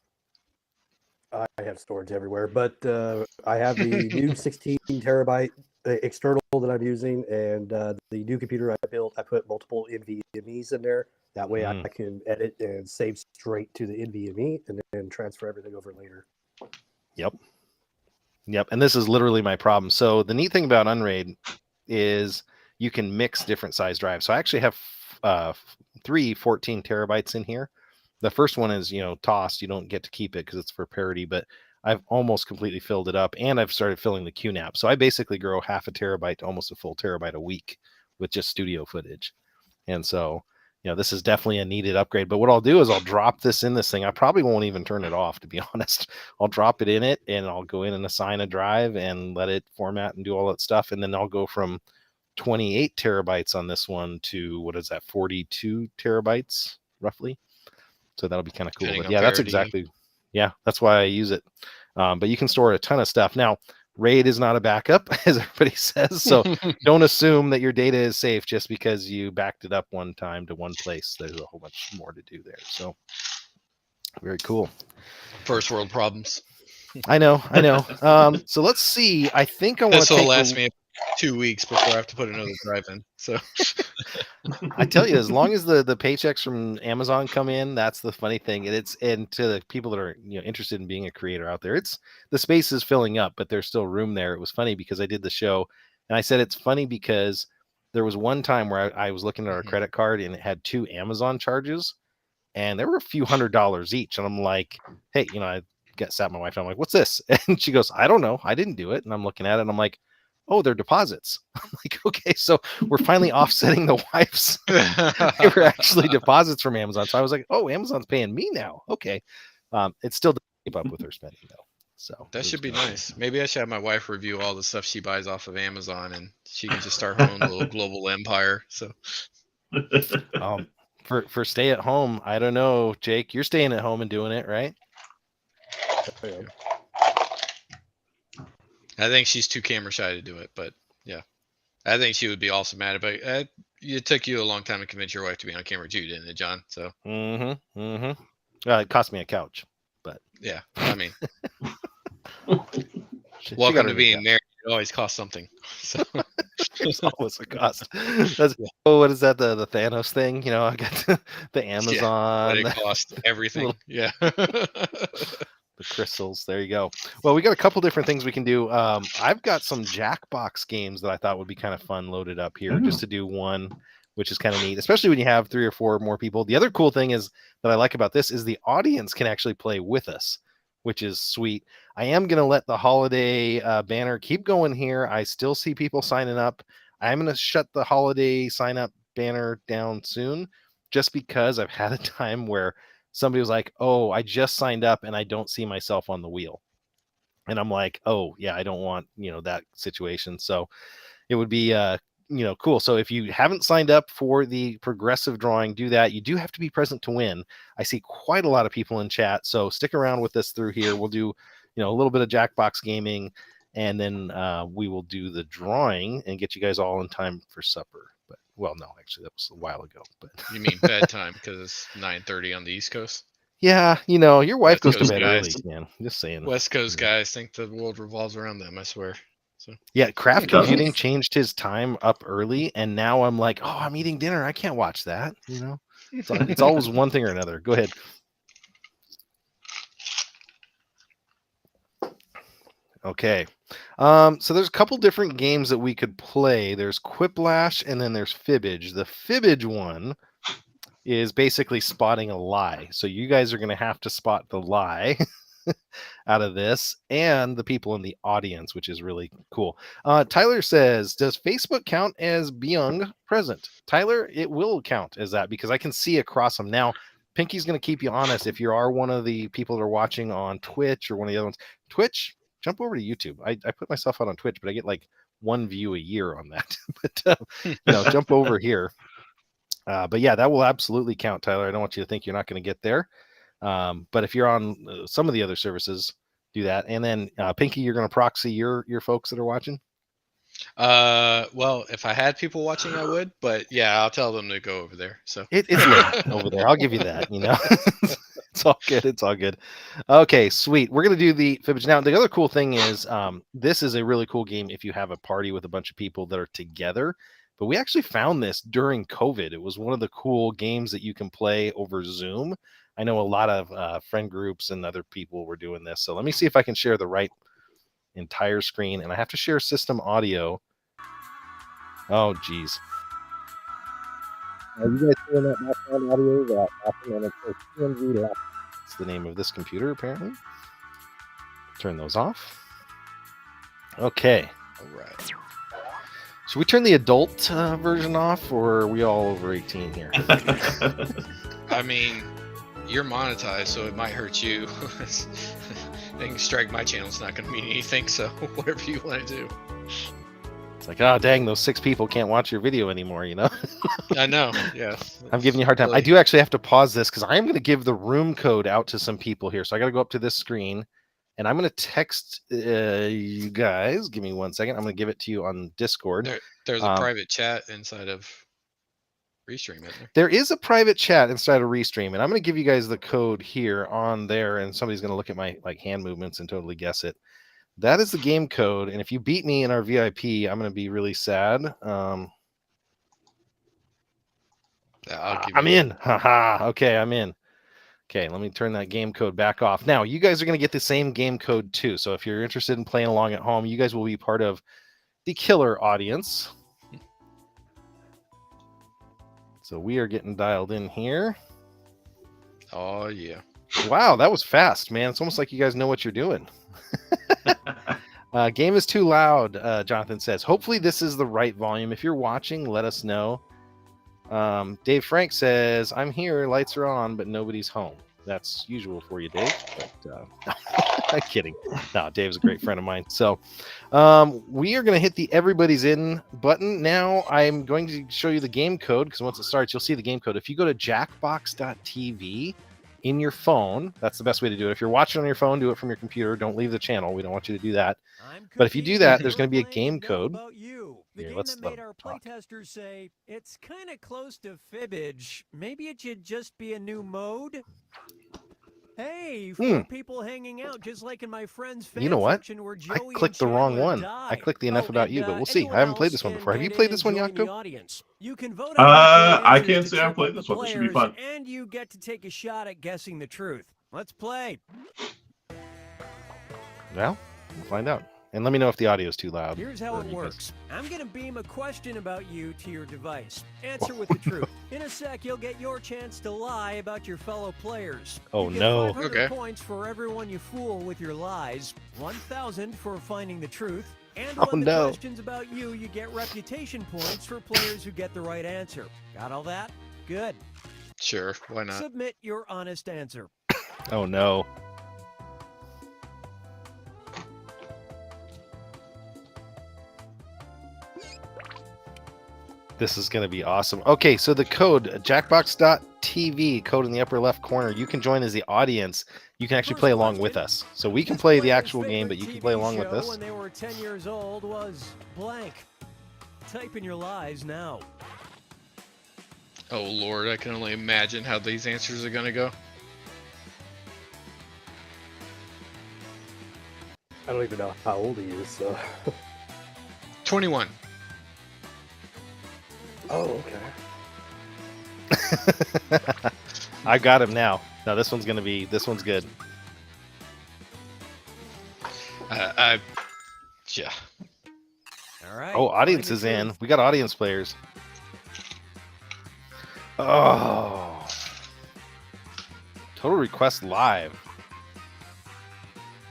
I have storage everywhere, but I have the new 16 terabyte external that I'm using, and the new computer I built, I put multiple NVMe's in there. That way I can edit and save straight to the NVMe and then transfer everything over later. Yep. And this is literally my problem. So the neat thing about Unraid is you can mix different size drives. So I actually have 3 14 terabytes in here. The first one is, tossed. You don't get to keep it because it's for parity, but I've almost completely filled it up, and I've started filling the QNAP. So I basically grow half a terabyte to almost a full terabyte a week with just studio footage. And so, this is definitely a needed upgrade. But what I'll do is I'll drop this in this thing. I probably won't even turn it off, to be honest. I'll drop it in it, and I'll go in and assign a drive and let it format and do all that stuff. And then I'll go from 28 terabytes on this one to, what is that, 42 terabytes roughly. So that'll be kind of cool. Depending But on yeah, that's parity. exactly, that's why I use it. But you can store a ton of stuff. Now, RAID is not a backup, as everybody says. So don't assume that your data is safe just because you backed it up one time to one place. There's a whole bunch more to do there. So very cool. First world problems. I know. So let's see. I think I want This to will take last me 2 weeks before I have to put another drive in. So I tell you, as long as the paychecks from Amazon come in, that's the funny thing. And to the people that are interested in being a creator out there, the space is filling up, but there's still room there. It was funny because I did the show, and I said it's funny because there was one time where I was looking at our credit card and it had 2 Amazon charges, and there were a few $100s each, and I'm like, hey, I sat my wife down, I'm like, what's this? And she goes, I don't know, I didn't do it. And I'm looking at it, and I'm like, oh, they're deposits. I'm like, okay, so we're finally offsetting the wife's. They were actually deposits from Amazon. So I was like, oh, Amazon's paying me now. Okay. It still doesn't keep up with her spending though. So that should be nice. Maybe I should have my wife review all the stuff she buys off of Amazon, and she can just start her own little global empire. So for stay at home, I don't know, Jake, you're staying at home and doing it, right? I think she's too camera shy to do it, but yeah, I think she would be awesome at it. But it took you a long time to convince your wife to be on camera too, didn't it, John? So It cost me a couch, but yeah, I mean, she welcome got to her being couch. married. It always costs something. So There's always a cost. That's, what is that? The Thanos thing? I got the Amazon. Yeah, but it costs everything. Yeah. The crystals. There you go. Well, we got a couple different things we can do. I've got some Jackbox games that I thought would be kind of fun loaded up here just to do one, which is kind of neat, especially when you have 3 or 4 more people. The other cool thing is that I like about this is the audience can actually play with us, which is sweet. I am going to let the holiday banner keep going here. I still see people signing up. I'm going to shut the holiday sign up banner down soon just because I've had a time where somebody was like, oh, I just signed up and I don't see myself on the wheel. And I'm like, oh yeah, I don't want, that situation. So it would be cool. So if you haven't signed up for the progressive drawing, do that. You do have to be present to win. I see quite a lot of people in chat, so stick around with us through here. We'll do a little bit of Jackbox gaming, and then we will do the drawing and get you guys all in time for supper. But well, no, actually that was a while ago. But You mean bedtime because it's 9:30 on the East Coast? yeah, your wife West goes to Coast bed guys. early, man. Just saying. West Coast guys think the world revolves around them. I swear. So Yeah, Craft It doesn't. Computing changed his time up early, and now I'm like, oh, I'm eating dinner. I can't watch that. It's always one thing or another. Go ahead. Okay. So there's a couple different games that we could play. There's Quiplash and then there's Fibbage. The Fibbage one is basically spotting a lie. So you guys are going to have to spot the lie out of this and the people in the audience, which is really cool. Tyler says, does Facebook count as Byung present? Tyler, it will count as that because I can see across them. Now, Pinky's going to keep you honest. If you are one of the people that are watching on Twitch or one of the other ones, Twitch, jump over to YouTube. I put myself out on Twitch, but I get like 1 view a year on that. But jump over here. But yeah, that will absolutely count, Tyler. I don't want you to think you're not going to get there. But if you're on some of the other services, do that. And then Pinky, you're going to proxy your folks that are watching. Well, if I had people watching, I would. But yeah, I'll tell them to go over there. So It's lit over there. I'll give you that. It's all good. It's all good. Okay, sweet. We're going to do the Fibbage. Now, the other cool thing is this is a really cool game if you have a party with a bunch of people that are together. But we actually found this during COVID. It was one of the cool games that you can play over Zoom. I know a lot of friend groups and other people were doing this. So let me see if I can share the right entire screen. And I have to share system audio. Oh, geez. You guys hearing that background audio that happened on TMZ laptop? It's the name of this computer, apparently. Turn those off. Okay. all right. Should we turn the adult version off, or are we all over 18 here? I mean, you're monetized, so it might hurt you. They can strike my channel. It's not going to mean anything. So whatever you want to do. It's like, oh, dang, those 6 people can't watch your video anymore, I know. Yeah. I'm giving you a hard time. I do actually have to pause this because I am going to give the room code out to some people here. So I got to go up to this screen, and I'm going to text you guys. Give me 1 second. I'm going to give it to you on Discord. There's a private chat inside of Restream, isn't there? There is a private chat inside of Restream, and I'm going to give you guys the code here on there, and somebody's going to look at my hand movements and totally guess it. That is the game code, and if you beat me in our VIP, I'm going to be really sad. I'll give I'm you in. Haha. Okay, I'm in. Okay, let me turn that game code back off. Now, you guys are going to get the same game code too. So if you're interested in playing along at home, you guys will be part of the killer audience. So we are getting dialed in here. Oh, yeah. Wow, that was fast, man. It's almost like you guys know what you're doing. Game is too loud, Jonathan says. Hopefully this is the right volume. If you're watching, let us know. Dave Frank says, I'm here, lights are on, but nobody's home. That's usual for you, Dave. But I'm kidding. No, Dave's a great friend of mine. So we are going to hit the everybody's in button. Now I'm going to show you the game code because once it starts, you'll see the game code. If you go to jackbox.tv in your phone, that's the best way to do it. If you're watching on your phone, do it from your computer. Don't leave the channel. We don't want you to do that. But if you do that, there's going to be a game code. The game that made our playtesters say it's kind of close to Fibbage. Maybe it should just be a new mode. Hey, 4 people hanging out, just like in my friend's fan You know what? section where I Joey clicked the and wrong Chandler one. died. I clicked the Enough About You, but we'll see. I haven't played this one before. Have you and played this one, join the Yakuto? audience. You can vote I can't say I've played this one. This should be fun. And you get to take a shot at guessing the truth. Let's play. Well, we'll find out. And let me know if the audio is too loud. Here's how it works. I'm going to beam a question about you to your device. Answer with the truth. In a sec, you'll get your chance to lie about your fellow players. Oh, you get no. 500 points for everyone you fool with your lies, 1,000 for finding the truth, and Oh, when the no. question's about you, you get reputation points for players who get the right answer. Got all that? Good. Sure, why not? Submit your honest answer. Oh, no. This is going to be awesome. Okay, so the code, jackbox.tv, code in the upper left corner. You can join as the audience. You can actually play along with us. So we can play the actual game, but you can play along with us. When they were 10 years old was blank. Type in your lies now. Oh Lord, I can only imagine how these answers are gonna go. I don't even know how old he is. So. 21. Oh, okay. I got him now. Now this one's good. Yeah. All right. Oh, audience is in. We got audience players. Oh. Total request live.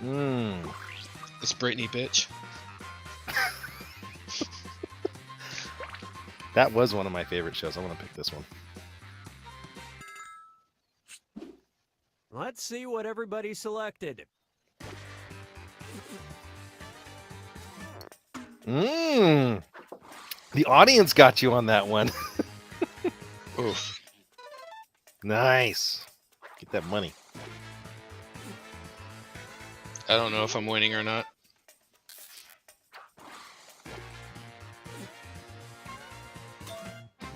This Britney bitch. That was one of my favorite shows. I want to pick this one. Let's see what everybody selected. The audience got you on that one. Oof. Nice. Get that money. I don't know if I'm winning or not.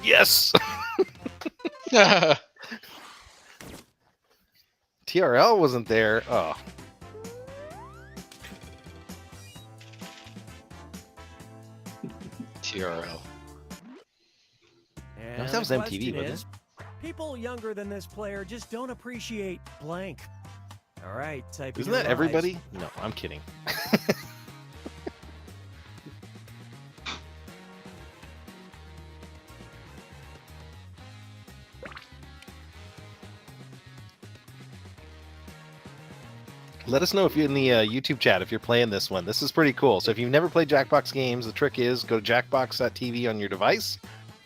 Yes. TRL wasn't there. Oh. TRL. And That was the MTV, question wasn't is, people younger than this player just don't appreciate blank. All right, type in Isn't your that lies. everybody? No, I'm kidding. Let us know if you're in the YouTube chat if you're playing this one. This is pretty cool. So if you've never played Jackbox games, the trick is go to jackbox.tv on your device,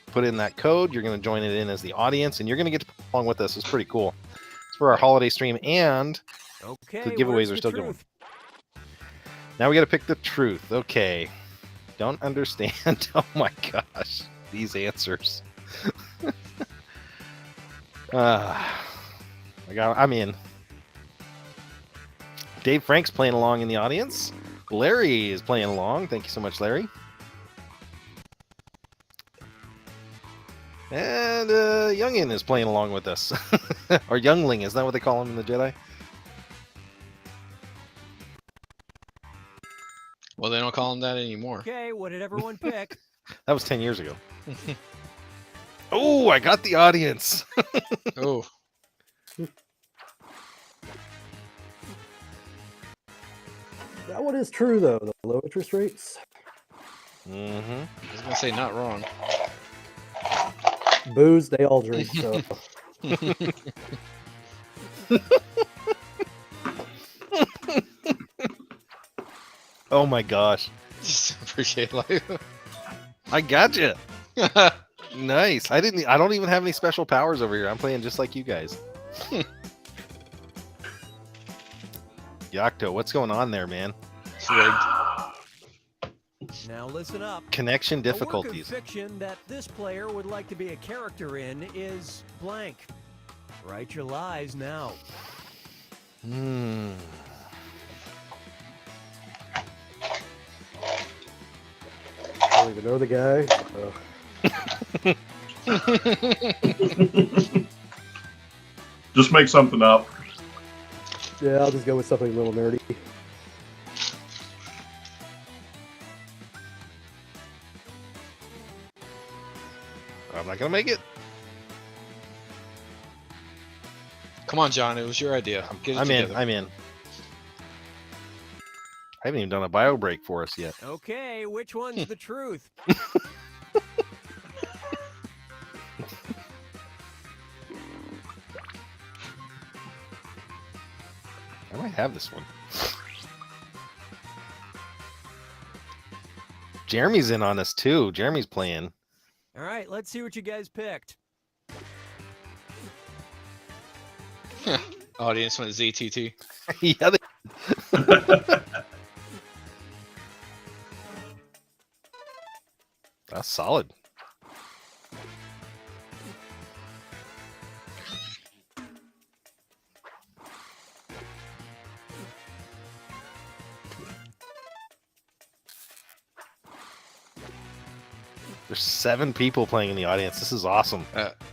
put in that code. You're going to join it in as the audience, and you're going to get to play along with us. It's pretty cool. It's for our holiday stream, and Okay, the giveaways where's are the still going. truth? Now we got to pick the truth. Okay. Don't understand. Oh my gosh. These answers. I'm in. Dave Frank's playing along in the audience. Larry is playing along. Thank you so much, Larry. And Youngin is playing along with us. Or Youngling, is that what they call him in the Jedi? Well, they don't call him that anymore. Okay, what did everyone pick? That was 10 years ago. Oh, I got the audience. Oh. That one is true, though. The low interest rates. Mm-hmm. I was gonna say not wrong. Booze, they all drink, so. Oh my gosh. Just appreciate life. I got you. Nice. I don't even have any special powers over here. I'm playing just like you guys. Yakto, what's going on there, man? It's rigged. Now listen up. Connection A work of difficulties. fiction that this player would like to be a character in is blank. Write your lies now. Hmm. I don't even know the guy. Just make something up. Yeah, I'll just go with something a little nerdy. I'm not gonna make it. Come on, John. It was your idea. Get it together. I'm in. I haven't even done a bio break for us yet. Okay, which one's the truth? I might have this one. Jeremy's in on us too. Jeremy's playing. All right, let's see what you guys picked. Audience went ZTT. Yeah. That's solid. There's 7 people playing in the audience. This is awesome.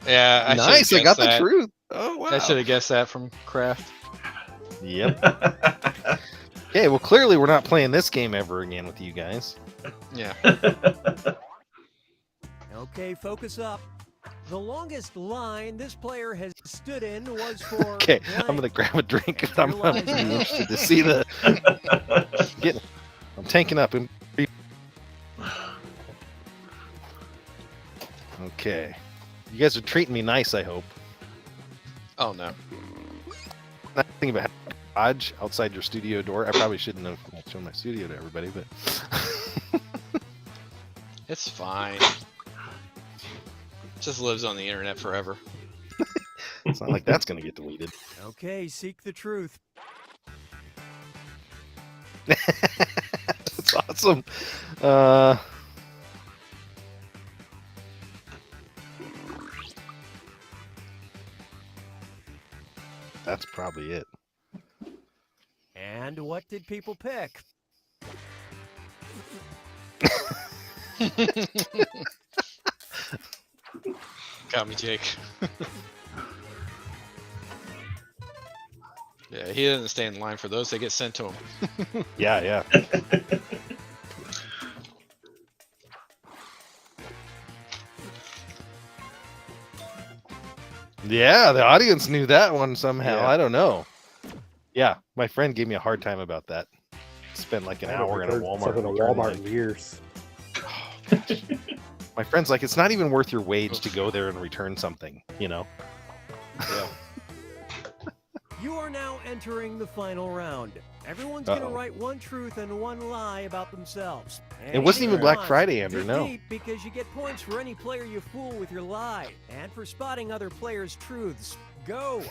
Yeah, I Nice, I should've got guessed the that. truth. Oh wow. I should have guessed that from Kraft. Yep. Okay, well clearly we're not playing this game ever again with you guys. Yeah. Okay, focus up. The longest line this player has stood in was for. Okay, I'm blank. gonna grab a drink. And I'm realize really that- interested to see the. I'm tanking up. Okay, you guys are treating me nice. I hope. Oh no. Not thinking about garage outside your studio door. I probably shouldn't have shown my studio to everybody, but It's fine. Just lives on the internet forever. it's not like that's gonna get deleted. Okay, seek the truth. That's awesome. That's probably it. And what did people pick? Got me, Jake. Yeah, he doesn't stay in line for those. They get sent to him. Yeah, yeah. Yeah, the audience knew that one somehow. Yeah. I don't know. Yeah, my friend gave me a hard time about that. Spent like an I haven't hour in a returned Walmart. something to return Walmart line. in years. My friend's like, it's not even worth your wage to go there and return something, you know? Yeah. You are now entering the final round. Everyone's going to Uh-oh. write one truth and one lie about themselves. It wasn't And even Black odds. Friday, Andrew, Dig no. deep because you get points for any player you fool with your lie and for spotting other players' truths. Go.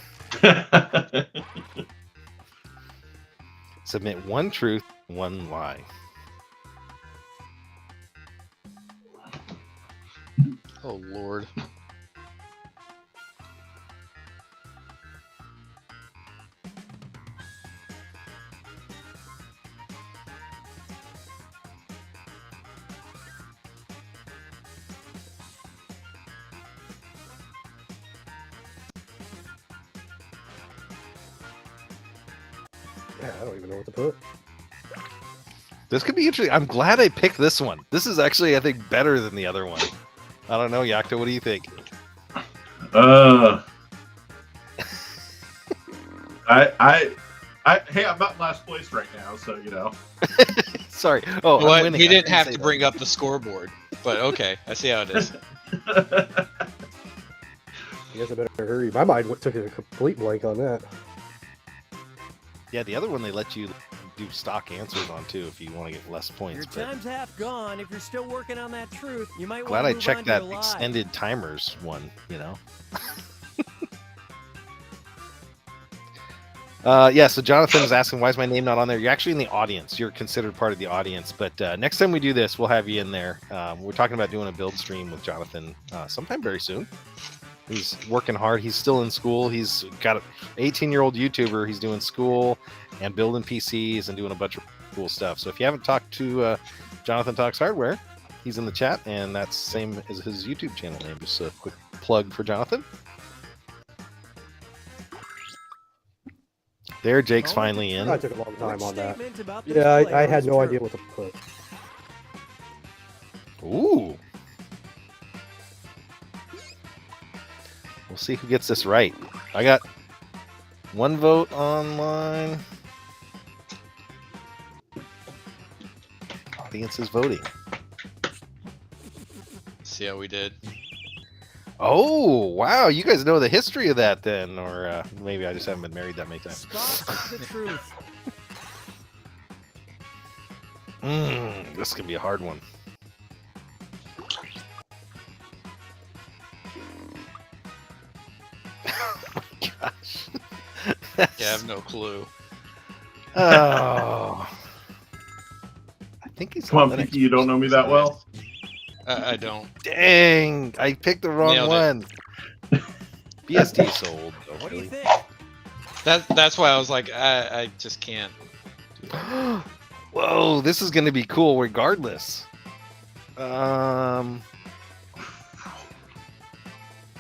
Submit one truth, one lie. Oh Lord. Yeah, I don't even know what to put. This could be interesting. I'm glad I picked this one. This is actually, I think, better than the other one. I don't know, Yakta, what do you think? Hey, I'm not last place right now, so you know. Sorry. Oh, I'm What? winning. He I didn't say have to that. bring up the scoreboard, but okay, I see how it is. You guys better hurry. My mind took a complete blank on that. Yeah, the other one they let you do stock answers on too if you want to get less Your points. But time's half gone. If you're still working on that truth, you might glad want I to move on checked to that your lie. extended timers one, you know. Yeah, so Jonathan is asking, why is my name not on there? You're actually in the audience. You're considered part of the audience. But next time we do this, we'll have you in there. We're talking about doing a build stream with Jonathan sometime very soon. He's working hard. He's still in school. He's got an 18-year-old YouTuber. He's doing school and building PCs and doing a bunch of cool stuff. So if you haven't talked to Jonathan Talks Hardware, he's in the chat, and that's same as his YouTube channel name. Just a quick plug for Jonathan. There, Jake's finally in. I took a long time Which on that. statement about this Yeah, I player had is no true? idea what to put. Ooh. We'll see who gets this right. I got one vote online. Audience is voting. See how we did. Oh, wow. You guys know the history of that then. Or maybe I just haven't been married that many times. Spot the truth. This can be a hard one. Oh my gosh. Yeah, I have no clue. Oh. I think he's Come on, the next Pinky, you don't know me that well. I don't. Dang, I picked the wrong Nailed it. one. BSD sold. What do you think? That's why I was like, I just can't. Whoa, this is gonna be cool regardless.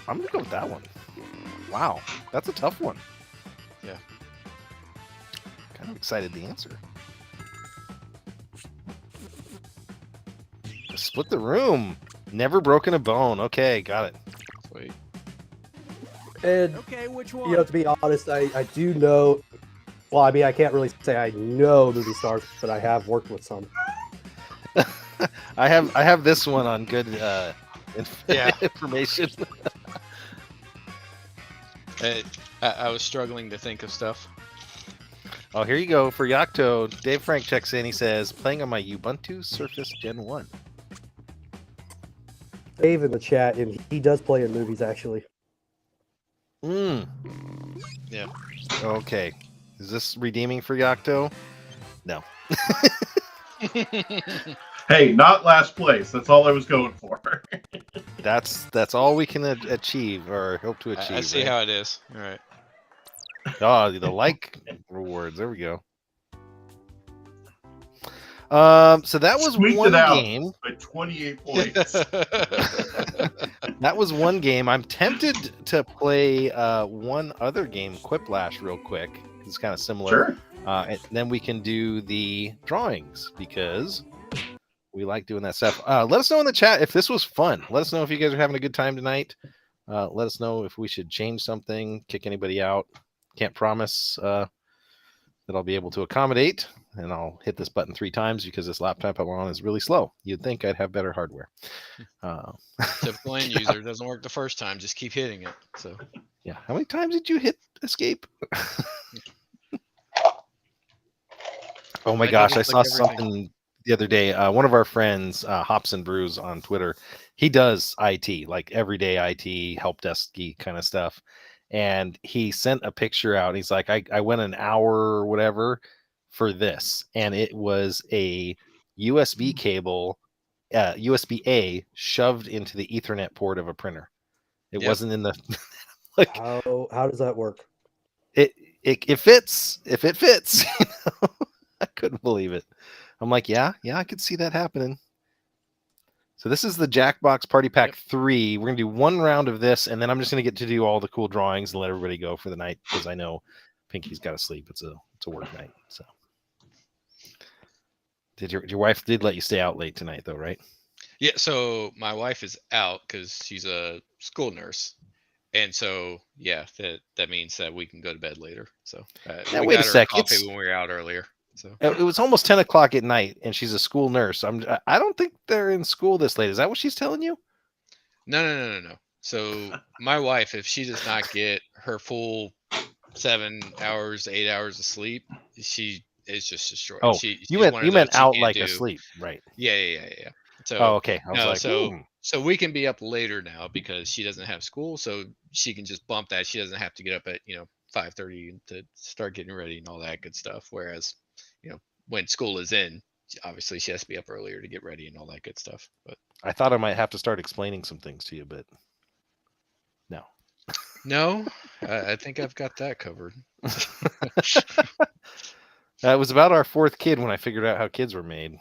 I'm gonna go with that one. Wow, that's a tough one. Yeah. Kind of excited to answer. Split the room. Never broken a bone. Okay, got it. Sweet. And Okay, which one? you know, to be honest, I do know. Well, I mean, I can't really say I know movie stars, but I have worked with some. I have this one on good Yeah. information. I was struggling to think of stuff. Oh, here you go for Yakto. Dave Frank checks in. He says, playing on my Ubuntu Surface Gen 1. Dave in the chat, and he does play in movies actually. Yeah. Okay. Is this redeeming for Yakto? No. Hey, not last place. That's all I was going for. That's all we can achieve or hope to achieve. I see right? how it is. All right. Oh, the like rewards. There we go. So that was Squeaked one it out. game. By 28 points. That was one game. I'm tempted to play one other game, Quiplash, real quick. It's kind of similar. Sure. And then we can do the drawings because we like doing that stuff. Let us know in the chat if this was fun. Let us know if you guys are having a good time tonight. Let us know if we should change something, kick anybody out. Can't promise that I'll be able to accommodate, and I'll hit this button 3 times because this laptop I'm on is really slow. You'd think I'd have better hardware. Typical end user, doesn't work the first time. Just keep hitting it. So Yeah. How many times did you hit escape? Oh my I gosh, I double-click saw everything. something the other day. One of our friends, Hops and Brews on Twitter, he does IT, like everyday IT, help desky kind of stuff. And he sent a picture out. He's like, I went an hour or whatever for this. And it was a USB cable, USB-A shoved into the Ethernet port of a printer. It Yep. wasn't in the like How does that work? it fits if it fits. You know? I couldn't believe it. I'm like, yeah, I could see that happening. So this is the Jackbox Party Pack 3. We're gonna do one round of this, and then I'm just gonna get to do all the cool drawings and let everybody go for the night because I know Pinky's got to sleep. It's a work night. So did your wife did let you stay out late tonight though, right? yeah. So my wife is out because she's a school nurse, and so yeah, that means that we can go to bed later. So Now, we wait a got her sec, coffee it's- when we were out earlier. So It was almost 10 o'clock at night, and she's a school nurse. I don't think they're in school this late. Is that what she's telling you? no. So my wife, if she does not get her full 7 hours, 8 hours of sleep, she is just destroyed. Oh, she's you one meant of you those meant she out can't like do. asleep, right? Yeah. So Oh, okay. I was no, like, so we can be up later now because she doesn't have school, so she can just bump that. She doesn't have to get up at 5:30 to start getting ready and all that good stuff. Whereas, when school is in, obviously she has to be up earlier to get ready and all that good stuff. But I thought I might have to start explaining some things to you, but no. no, I think I've got that covered. It was about our 4th kid when I figured out how kids were made,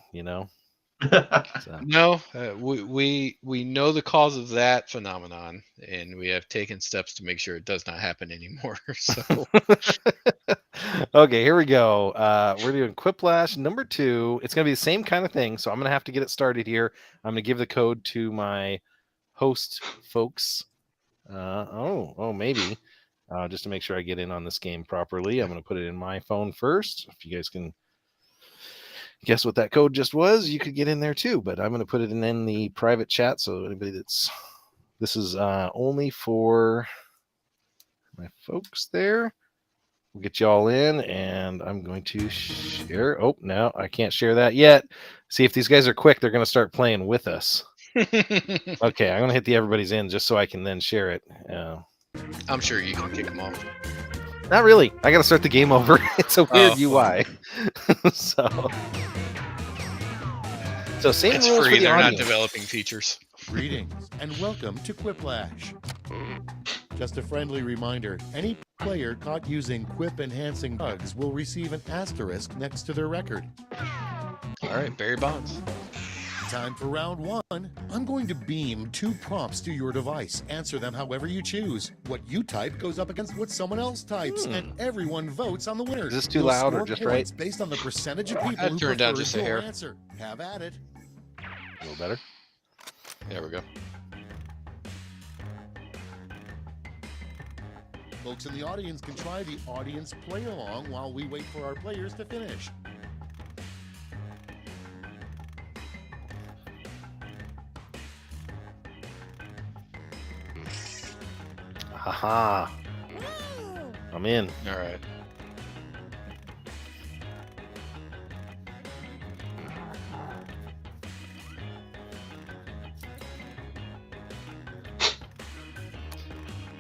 So, No, we know the cause of that phenomenon, and we have taken steps to make sure it does not happen anymore. So okay, here we go. We're doing Quiplash number 2. It's going to be the same kind of thing, so I'm going to have to get it started here. I'm going to give the code to my host folks. Maybe. Just to make sure I get in on this game properly, I'm going to put it in my phone first. If you guys can guess what that code just was, you could get in there too, but I'm going to put it in the private chat. So anybody this is only for my folks there. We'll get you all in, and I'm going to share. Oh, no, I can't share that yet. See if these guys are quick. They're going to start playing with us. Okay, I'm going to hit the everybody's in just so I can then share it. I'm sure you can kick them off. Not really. I got to start the game over. It's a weird UI. So same It's rules free. for the They're not audience. developing features. Greetings and welcome to Quiplash. Just a friendly reminder, any player caught using quip-enhancing bugs will receive an asterisk next to their record. All right, Barry Bonds. Time for round one. I'm going to beam 2 prompts to your device. Answer them however you choose. What you type goes up against what someone else types, and everyone votes on the winner. Is this too You'll loud or score just points right? based on the percentage of people I'd who turn it down preferred just a your hair. answer. Have at it. A little better. There we go. Folks in the audience can try the audience play along while we wait for our players to finish. Haha. I'm in. All right.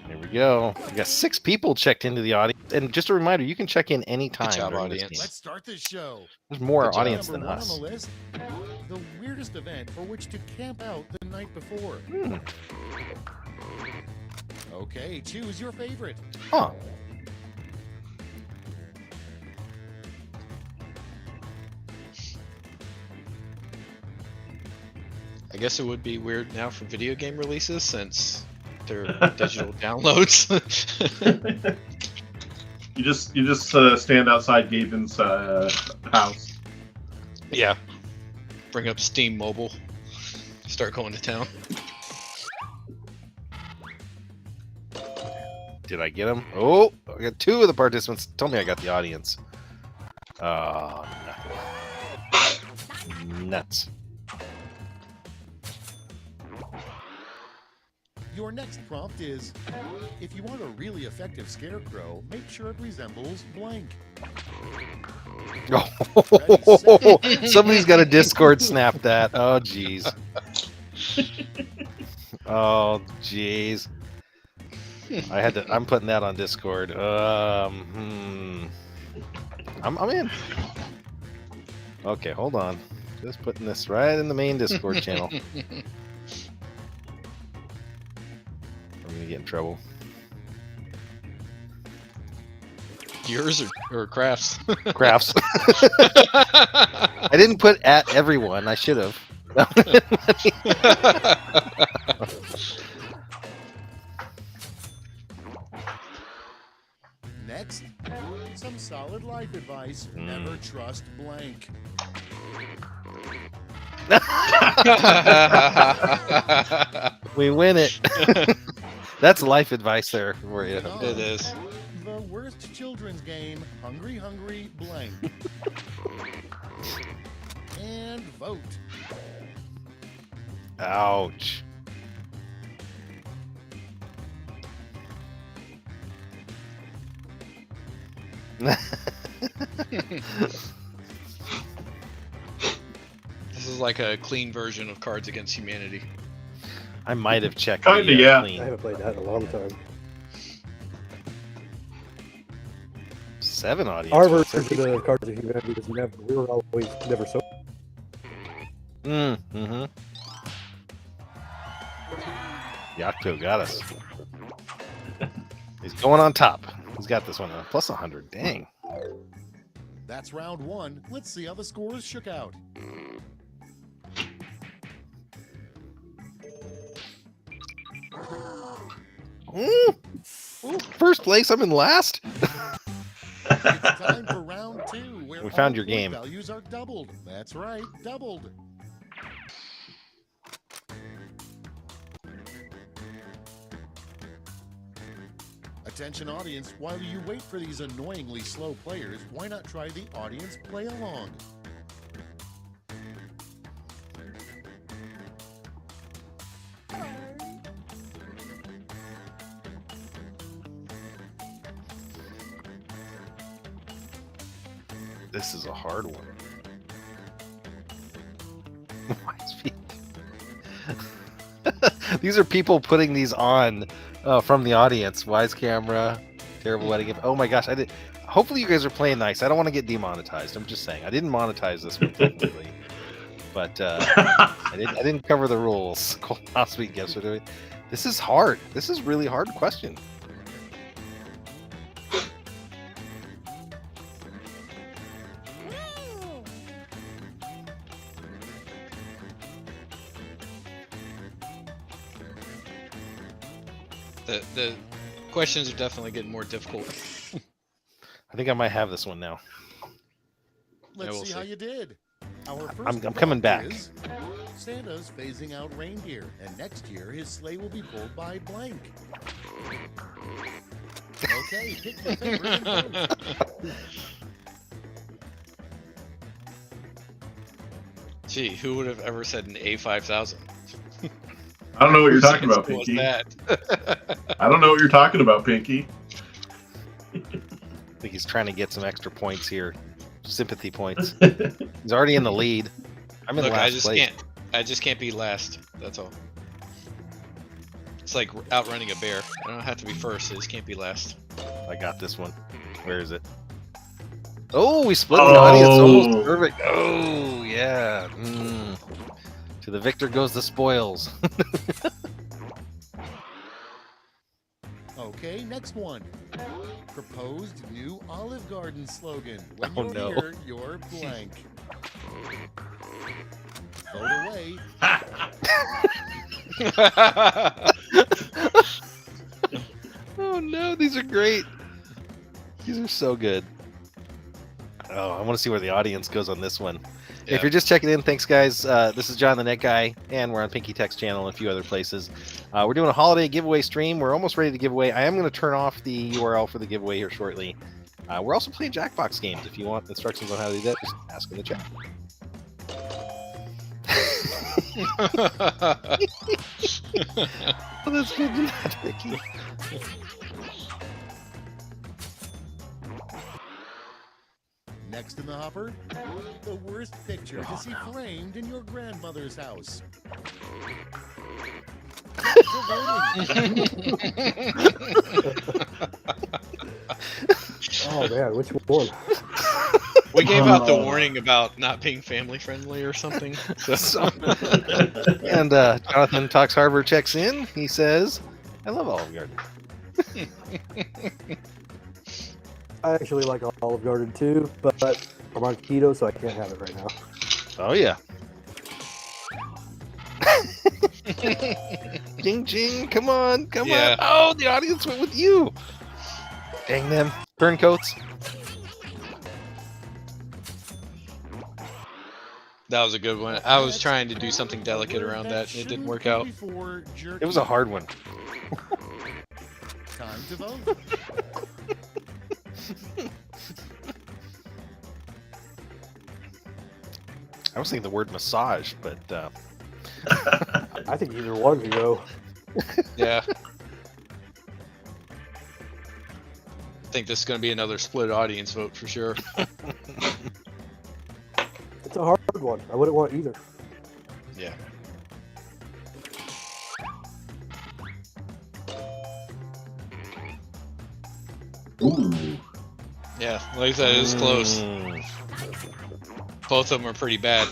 Here we go. We got 6 people checked into the audience. And just a reminder, you can check in anytime. job, during this audience. game. Let's start this show. There's more Good job. audience Number than one us. on the list, the weirdest event for which to camp out the night before. Okay, choose your favorite. Huh. I guess it would be weird now for video game releases since they're digital downloads. You just stand outside Gaben's house. Yeah. Bring up Steam Mobile. Start going to town. Did I get him? Oh, I got 2 of the participants. Tell me I got the audience. Oh, nuts. Your next prompt is, if you want a really effective scarecrow, make sure it resembles blank. Oh, somebody's got a Discord snap that. Oh, jeez. Oh, jeez. I'm putting that on Discord. I'm in. Okay, hold on. Just putting this right in the main Discord channel. I'm gonna get in trouble. Yours or Crafts? Crafts. I didn't put at everyone. I should have. Next, some solid life advice. Never trust blank. We win it. That's life advice there for you. It is. The worst children's game, Hungry Hungry Blank. And vote. Ouch. This is like a clean version of Cards Against Humanity. I might have checked. Kinda, the, yeah. clean. I haven't played that in a long time. 7 audience. Our votes. version of Cards of Humanity was never. We were always never so. Mm-hmm. Yakuto got us. He's going on top. He's got this one. Plus 100. Dang. That's round one. Let's see how the scores shook out. Ooh, first place. I'm in last. It's time for round two, where We found all your point game. values are doubled. That's right, doubled. Attention audience, while you wait for these annoyingly slow players, why not try the audience play along? This is a hard one. Wise feet. These are people putting these on from the audience. Wise camera, terrible wedding gift. Oh my gosh, I did. Hopefully you guys are playing nice. I don't want to get demonetized. I'm just saying. I didn't monetize this one technically, but I didn't cover the rules. Colonoscopy gifts are doing. This is hard. This is really hard question. The questions are definitely getting more difficult. I think I might have this one now. Let's we'll see how see. you did. Our first I'm prompt coming back. is Santa's phasing out reindeer, and next year his sleigh will be pulled by blank. Okay, pick your favorite and vote. Gee, who would have ever said an A5000? I don't know what you're Whose talking about, answer was Pinky. that? I don't know what you're talking about, Pinky. I think he's trying to get some extra points here. Sympathy points. He's already in the lead. I'm in Look, last place. I just can't be last. That's all. It's like outrunning a bear. I don't have to be first. I just can't be last. I got this one. Where is it? Oh, we split the audience. Almost Oh. perfect. Oh, yeah. To the victor goes the spoils. Okay, next one. Proposed new Olive Garden slogan. When Oh, you're no. here, you're blank. Vote away. Oh no, these are great. These are so good. Oh, I want to see where the audience goes on this one. Yeah. If you're just checking in, thanks guys. This is John the Net Guy, and we're on PinkyTech's channel and a few other places. We're doing a holiday giveaway stream. We're almost ready to give away. I am going to turn off the URL for the giveaway here shortly. We're also playing Jackbox games. If you want instructions on how to do that, just ask in the chat. Oh, that's good to know, Ricky. Next in the hopper, the worst picture to see framed in your grandmother's house. Oh man, which one? We gave out the Oh. warning about not being family friendly or something. So. And Jonathan Talks Harvard checks in. He says, I love Olive Garden. I actually like Olive Garden too, but I'm on keto, so I can't have it right now. Oh, yeah. Jing, jing. Come on. Come Yeah. on. Oh, the audience went with you. Dang them. Turncoats. That was a good one. I was trying to do something delicate around that, and it didn't work out. It was a hard one. Time to vote. I was thinking the word massage, but I think either one can go. Yeah. I think this is going to be another split audience vote for sure. It's a hard one. I wouldn't want either. Yeah. Ooh. Yeah, like I said, it was close. Mm. Both of them are pretty bad.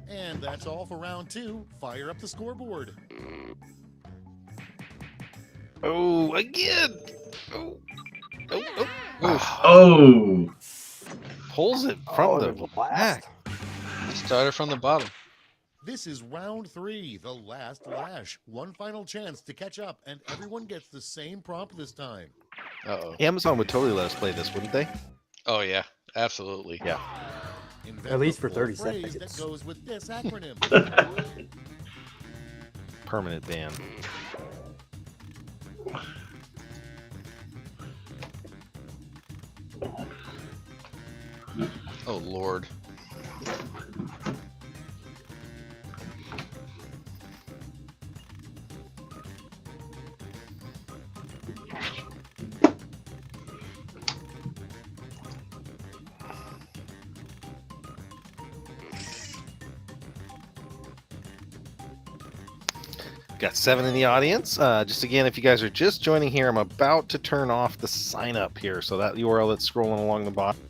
And that's all for round two. Fire up the scoreboard. Oh, again. Oh. Oh, oh. Oof. Oh. Pulls it from Oh, the it was last. back. Started from the bottom. This is round three, the last lash. One final chance to catch up, and everyone gets the same prompt this time. Uh-oh. Amazon would totally let us play this, wouldn't they? Oh, yeah. Absolutely. Yeah. Invent At least a for full 30 phrase seconds. that goes with this acronym. Permanent ban. Oh, Lord. Got 7 in the audience. Just again, if you guys are just joining here, I'm about to turn off the sign up here. So that URL that's scrolling along the bottom,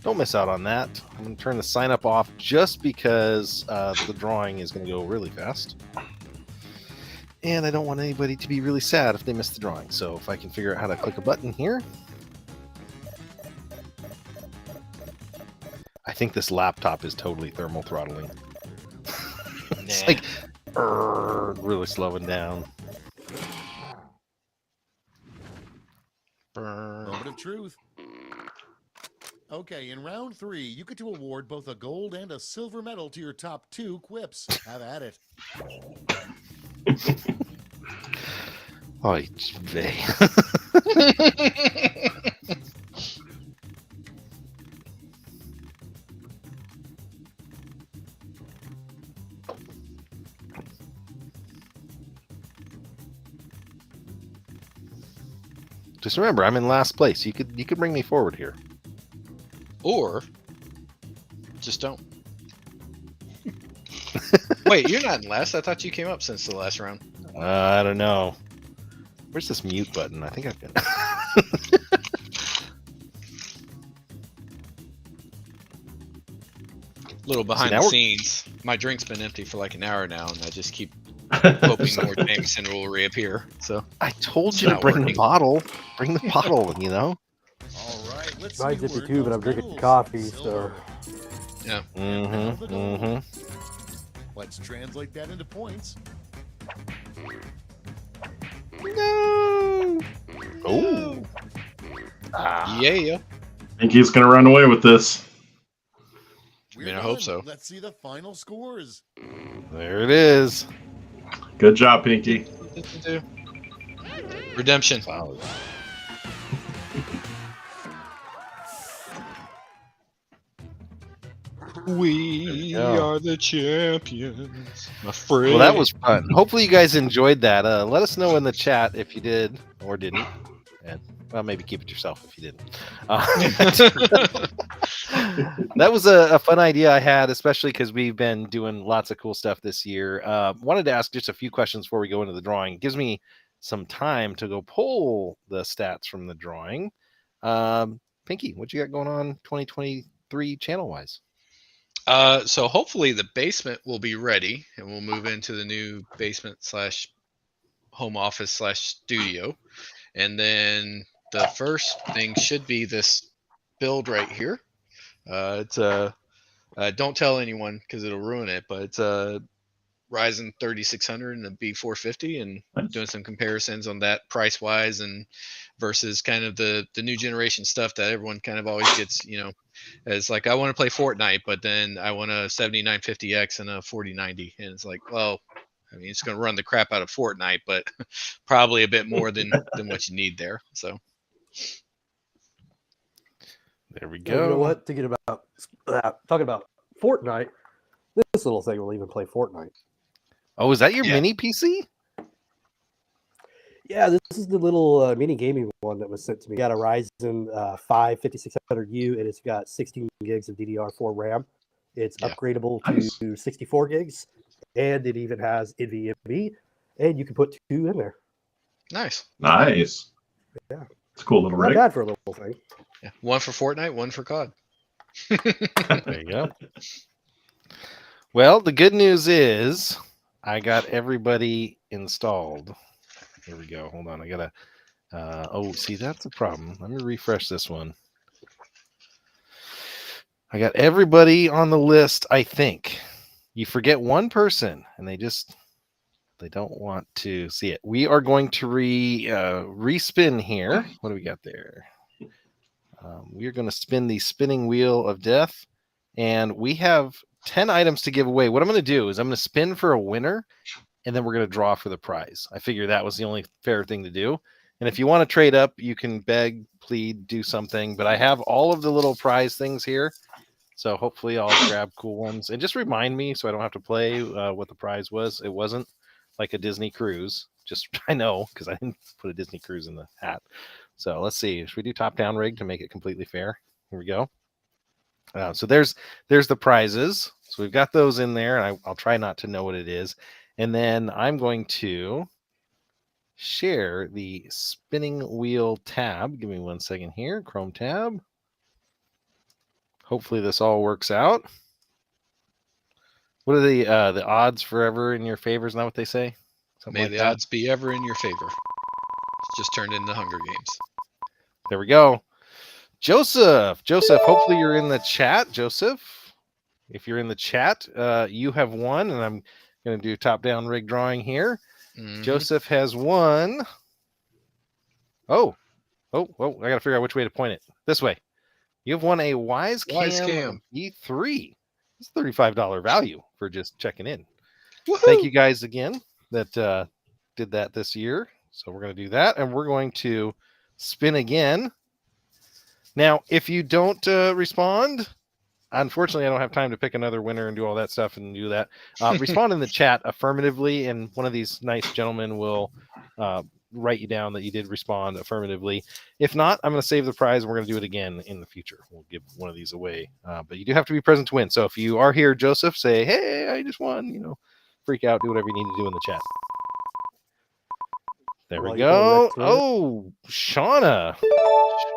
don't miss out on that. I'm going to turn the sign up off just because the drawing is going to go really fast. And I don't want anybody to be really sad if they miss the drawing. So if I can figure out how to click a button here. I think this laptop is totally thermal throttling. It's Nah. like Really slowing down. Moment of truth. Okay, in round 3, you get to award both a gold and a silver medal to your top 2 quips. Have at it. Oy vey. Just remember, I'm in last place. You could bring me forward here. Or just don't. Wait, you're not in last. I thought you came up since the last round. I don't know. Where's this mute button? I think I've got. Little behind now the we're- scenes. My drink's been empty for like an hour now, and I just keep hoping more Jameson will reappear. So I told It's you to not bring the working. bottle. Bring the bottle, you know? All right, let's Mine's see empty where too, but those I'm drinking medals, coffee, silver. yeah. Mm-hmm. Let's translate that into points. No. Oh. Ah. Yeah. I think he's going to run away with this. We're mean, I hope done. so. Let's see the final scores. There it is. Good job, Pinky. Redemption. Solid. We go. are the champions, my friend. Well, that was fun. Hopefully, you guys enjoyed that. Let us know in the chat if you did or didn't. And well, maybe keep it yourself if you didn't. That was a fun idea I had, especially because we've been doing lots of cool stuff this year. Wanted to ask just a few questions before we go into the drawing. It gives me some time to go pull the stats from the drawing. Pinky, what you got going on 2023 channel wise? So hopefully the basement will be ready, and we'll move into the new basement / home office / studio. And then the first thing should be this build right here. It's don't tell anyone because it'll ruin it, but it's a Ryzen 3600 and a B450, and Nice. doing some comparisons on that price wise and versus kind of the new generation stuff that everyone kind of always gets, as like, I want to play Fortnite, but then I want a 7950X and a 4090, and it's like, well, I mean, it's going to run the crap out of Fortnite, but probably a bit more than what you need there. So There we Oh, go. you know what? Thinking about talking about Fortnite, this little thing will even play Fortnite. Oh, is that your Yeah. mini PC? Yeah, this is the little mini gaming one that was sent to me. Got a Ryzen 5 5600U, and it's got 16 gigs of DDR4 RAM. It's Yeah. upgradable Nice. to 64 gigs, and it even has NVMe, and you can put 2 in there. nice. Nice. Yeah. It's a cool little Not rig. bad for a little thing. Yeah. One for Fortnite, one for COD. There you go. Well, the good news is I got everybody installed. Here we go. Hold on. I gotta. Oh, see, that's a problem. Let me refresh this one. I got everybody on the list. I think you forget one person, and they don't want to see it. We are going to respin here. What do we got there? We are going to spin the spinning wheel of death, and we have 10 items to give away. What I'm going to do is I'm going to spin for a winner, and then we're going to draw for the prize. I figure that was the only fair thing to do. And if you want to trade up, you can beg, plead, do something. But I have all of the little prize things here, so hopefully I'll grab cool ones. And just remind me so I don't have to play what the prize was. It wasn't like a Disney cruise. Just I know because I didn't put a Disney cruise in the hat. So let's see. Should we do top-down rig to make it completely fair? Here we go. So there's the prizes. So we've got those in there, and I'll try not to know what it is. And then I'm going to share the spinning wheel tab. Give me 1 second here. Chrome tab. Hopefully this all works out. What are the odds forever in your favor? Isn't that what they say? Something May like the that. odds be ever in your favor. It's just turned into Hunger Games. There we go. Joseph, hopefully you're in the chat. Joseph, if you're in the chat, you have won, and I'm Going to do top-down rig drawing here. Mhm. Joseph has won. Oh, I got to figure out which way to point it. This way. You've won a Wisecam V3. It's $35 value for just checking in. Woohoo! Thank you guys again that did that this year. So we're going to do that, and we're going to spin again. Now, if you don't respond, unfortunately, I don't have time to pick another winner and do all that stuff and do that. Respond in the chat affirmatively, and one of these nice gentlemen will write you down that you did respond affirmatively. If not, I'm going to save the prize, and we're going to do it again in the future. We'll give one of these away. But you do have to be present to win. So if you are here, Joseph, say, hey, I just won. Freak out, do whatever you need to do in the chat. There we go. Oh, Shauna.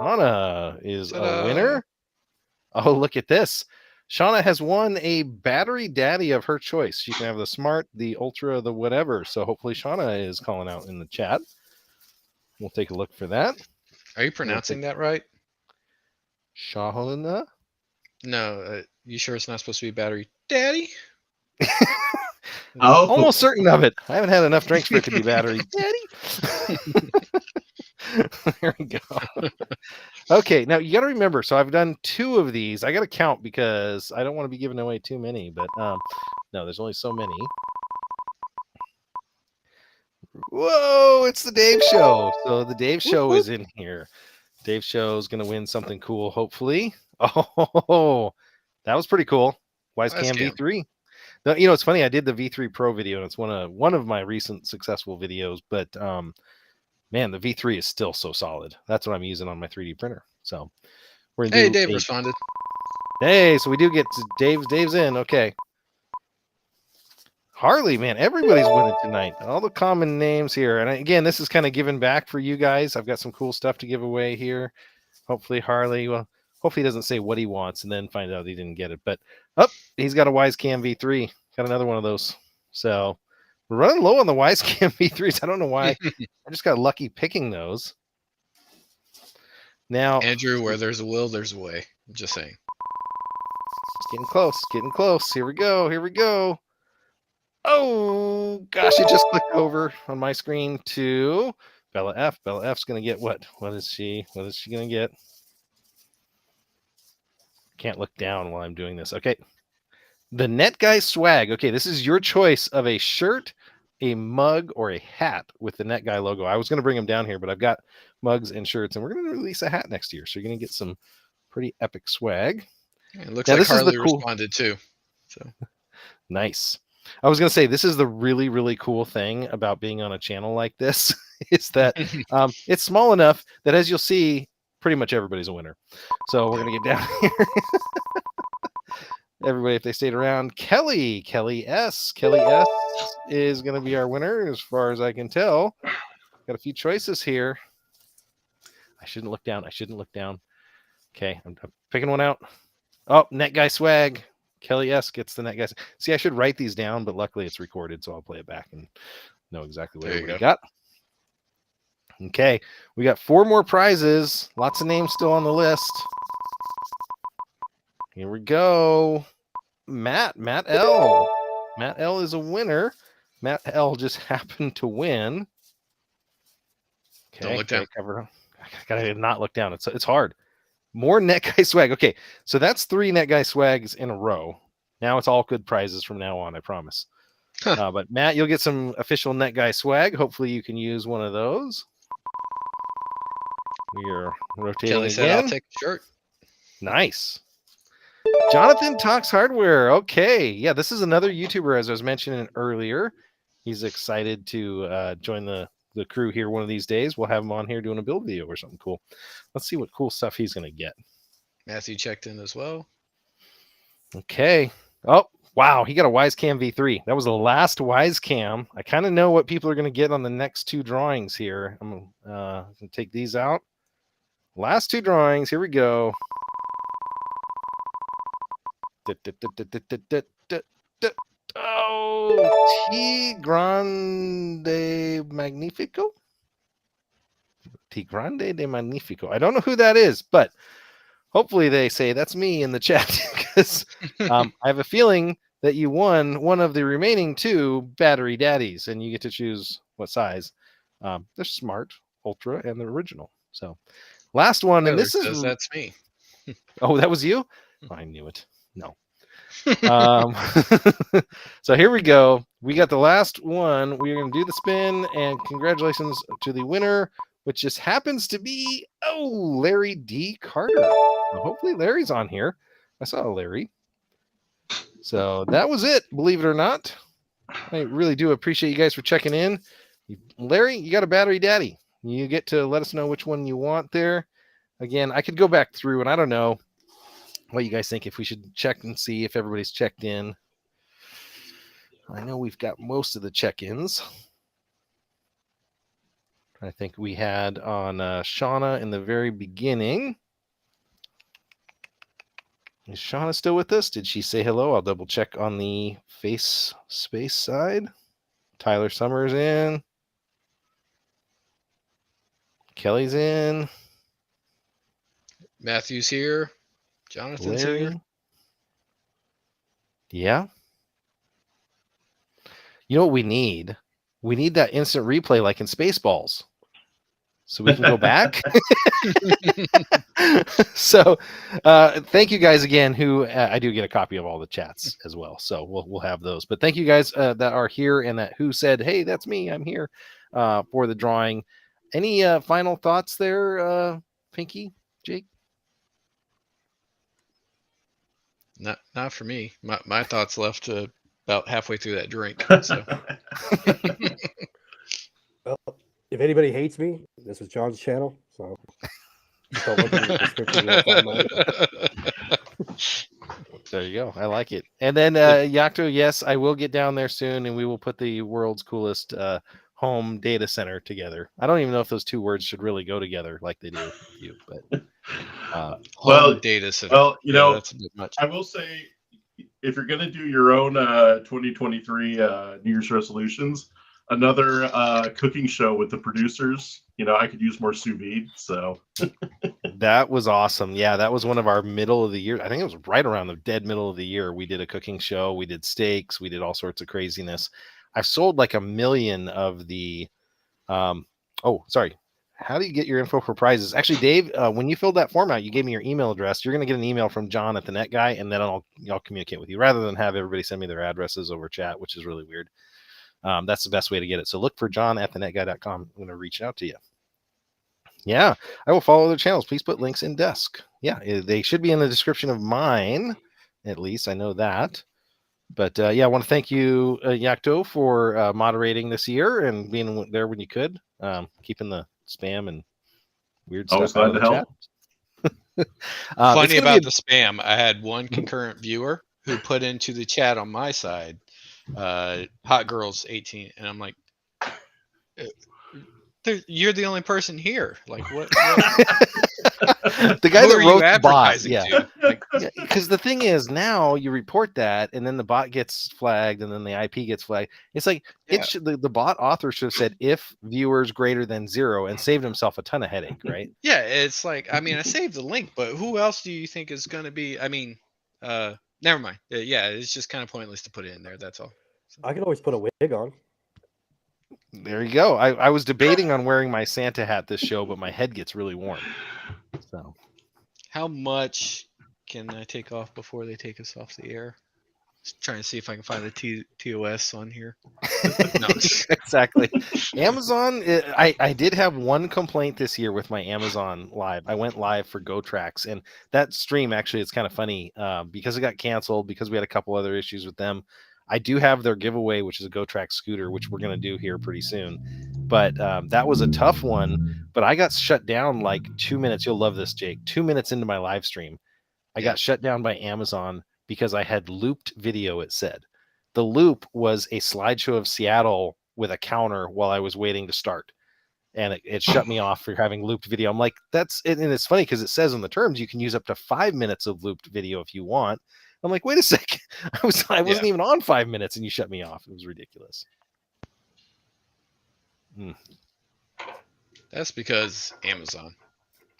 Shauna is a winner. Oh, look at this. Shauna has won a battery daddy of her choice. She can have the Smart, the Ultra, the whatever. So hopefully Shauna is calling out in the chat. We'll take a look for that. Are you pronouncing that right? Shauna? No, you sure it's not supposed to be battery daddy? Oh, Almost certain of it. I haven't had enough drinks for it to be battery daddy. There we go. Okay, now you got to remember. So I've done 2 of these. I got to count because I don't want to be giving away too many. But no, there's only so many. Whoa! It's the Dave Show. So the Dave Show is in here. Dave Show is going to win something cool, hopefully. Oh, that was pretty cool. Wisecam V3. No, it's funny. I did the V3 Pro video, and it's one of my recent successful videos. But man, the V3 is still so solid. That's what I'm using on my 3D printer. So we're gonna do. Dave responded. Hey, so we do get to Dave's in. Okay. Harley, man, everybody's winning tonight. All the common names here. And again, this is kind of giving back for you guys. I've got some cool stuff to give away here. Hopefully, Harley, hopefully he doesn't say what he wants and then find out he didn't get it. But he's got a Wisecam V3. Got another one of those. So we're running low on the Wisecam V3s. I don't know why. I just got lucky picking those. Now, Andrew, where there's a will, there's a way. I'm just saying. It's getting close. Getting close. Here we go. Oh, gosh, it just clicked over on my screen to Bella F. Bella F's going to get what? What is she going to get? Can't look down while I'm doing this. Okay. The Net Guy swag. Okay, this is your choice of a shirt, a mug, or a hat with the Net Guy logo. I was going to bring them down here, but I've got mugs and shirts, and we're going to release a hat next year. So you're going to get some pretty epic swag. It looks like Harley responded too. So nice. I was going to say, this is the really, really cool thing about being on a channel like this is that it's small enough that, as you'll see, pretty much everybody's a winner. So we're going to get down here. Everybody, if they stayed around, Kelly S is going to be our winner as far as I can tell. Got a few choices here. I shouldn't look down. Okay, I'm picking one out. Oh, Net Guy swag. Kelly S gets the Net Guy. See, I should write these down, but luckily it's recorded, so I'll play it back and know exactly what we got. Okay, we got 4 more prizes. Lots of names still on the list. Here we go. Matt L. Matt L is a winner. Matt L just happened to win. Okay, don't look down. I gotta not look down. It's hard. More Net Guy swag. Okay, so that's 3 Net Guy swags in a row. Now it's all good prizes from now on, I promise. Huh. But Matt, you'll get some official Net Guy swag. Hopefully you can use one of those. We are rotating Kelly said, again. I'll take the shirt. Nice. Jonathan Talks Hardware. Okay. Yeah, this is another YouTuber, as I was mentioning earlier. He's excited to join the crew here one of these days. We'll have him on here doing a build video or something cool. Let's see what cool stuff he's going to get. Matthew checked in as well. Okay. Oh, wow. He got a Wisecam V3. That was the last Wisecam. I kind of know what people are going to get on the next 2 drawings here. I'm going to take these out. Last 2 drawings. Here we go. Oh, T Grande Magnifico. T Grande de Magnifico. I don't know who that is, but hopefully they say that's me in the chat because I have a feeling that you won one of the remaining 2 battery daddies, and you get to choose what size. They're Smart, Ultra, and the original. So last one, and Tyler this is says that's me. oh, that was you? I knew it. No. So here we go. We got the last one. We're going to do the spin, and congratulations to the winner, which just happens to be Larry D. Carter. Well, hopefully Larry's on here. I saw Larry. So that was it, believe it or not. I really do appreciate you guys for checking in. Larry, you got a battery daddy. You get to let us know which one you want there. Again, I could go back through, and I don't know what you guys think, if we should check and see if everybody's checked in. I know we've got most of the check-ins. I think we had on Shauna in the very beginning. Is Shauna still with us? Did she say hello? I'll double check on the face space side. Tyler Summers in. Kelly's in. Matthew's here. Jonathan's here. Yeah. You know what we need? We need that instant replay like in Spaceballs. So we can go back. So thank you guys again, who I do get a copy of all the chats as well. So we'll have those. But thank you guys that are here and that who said, hey, that's me, I'm here for the drawing. Any final thoughts there, Pinky, Jake? Not for me. My thoughts left about halfway through that drink. So. Well, if anybody hates me, this is John's channel. So don't look at the description, you'll find mine. There you go. I like it. And then Yakto, yes, I will get down there soon, and we will put the world's coolest home data center together. I don't even know if those 2 words should really go together like they do with you, but home data center. Well, that's a bit much. I will say, if you're going to do your own 2023 New Year's resolutions, another cooking show with the producers. I could use more sous vide. So that was awesome. Yeah, that was one of our middle of the year. I think it was right around the dead middle of the year. We did a cooking show. We did steaks. We did all sorts of craziness. I've sold like 1 million of the. Sorry. How do you get your info for prizes? Actually, Dave, when you filled that form out, you gave me your email address. You're going to get an email from John at the Net Guy, and then I'll communicate with you rather than have everybody send me their addresses over chat, which is really weird. That's the best way to get it. So look for John at thenetguy.com. I'm going to reach out to you. Yeah, I will follow their channels. Please put links in desk. Yeah, they should be in the description of mine. At least I know that. But I want to thank you, Yakto, for moderating this year and being there when you could, keeping the spam and weird Always stuff out glad of to the help. chat. Funny about the spam, I had one concurrent viewer who put into the chat on my side, Hot Girls 18, and I'm like, you're the only person here. Like, what? The guy that wrote the bot, because the thing is, now you report that, and then the bot gets flagged, and then the IP gets flagged. It's like the bot author should have said if viewers greater than 0 and saved himself a ton of headache, right? Yeah, it's like, I saved the link, but who else do you think is going to be? Never mind. Yeah, it's just kind of pointless to put it in there. That's all. I can always put a wig on. There you go. I was debating on wearing my Santa hat this show, but my head gets really warm. So, how much can I take off before they take us off the air? Just trying to see if I can find the TOS on here. No. Exactly. Amazon. I did have one complaint this year with my Amazon Live. I went live for GoTrax, and that stream actually is kind of funny because it got canceled because we had a couple other issues with them. I do have their giveaway, which is a GoTrax scooter, which we're going to do here pretty soon. But that was a tough one. But I got shut down like 2 minutes. You'll love this, Jake. 2 minutes into my live stream, I got shut down by Amazon because I had looped video, it said. The loop was a slideshow of Seattle with a counter while I was waiting to start. And it shut me off for having looped video. I'm like, that's it. And it's funny because it says in the terms you can use up to 5 minutes of looped video if you want. I'm like, wait a second. I wasn't even on 5 minutes and you shut me off. It was ridiculous. That's because Amazon.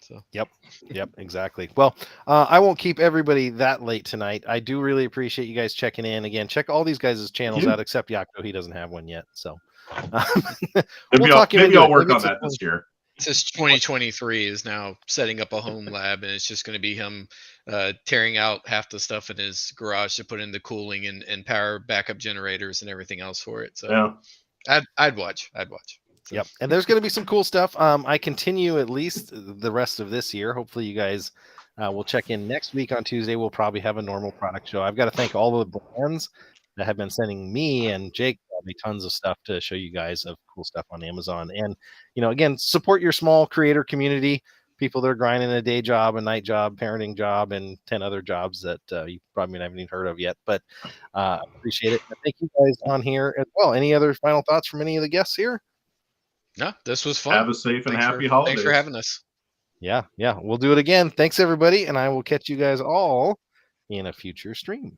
So Yep, exactly. Well, I won't keep everybody that late tonight. I do really appreciate you guys checking in. Again, check all these guys' channels out, except Yakuto. He doesn't have one yet. So we'll talk him maybe into I'll it. work Maybe on it's a that this year. Since 2023 is now setting up a home lab, and it's just going to be him tearing out half the stuff in his garage to put in the cooling and power backup generators and everything else for it. So Yeah. I'd watch. So. Yep, and there's going to be some cool stuff. I continue at least the rest of this year. Hopefully, you guys will check in next week on Tuesday. We'll probably have a normal product show. I've got to thank all of the brands that have been sending me and Jake probably tons of stuff to show you guys of cool stuff on Amazon. And again, support your small creator community. People that are grinding a day job, a night job, parenting job, and 10 other jobs that you probably haven't even heard of yet. But appreciate it. And thank you guys on here as well. Any other final thoughts from any of the guests here? No, this was fun. Have a safe and happy holidays. Thanks for having us. Yeah. We'll do it again. Thanks, everybody. And I will catch you guys all in a future stream.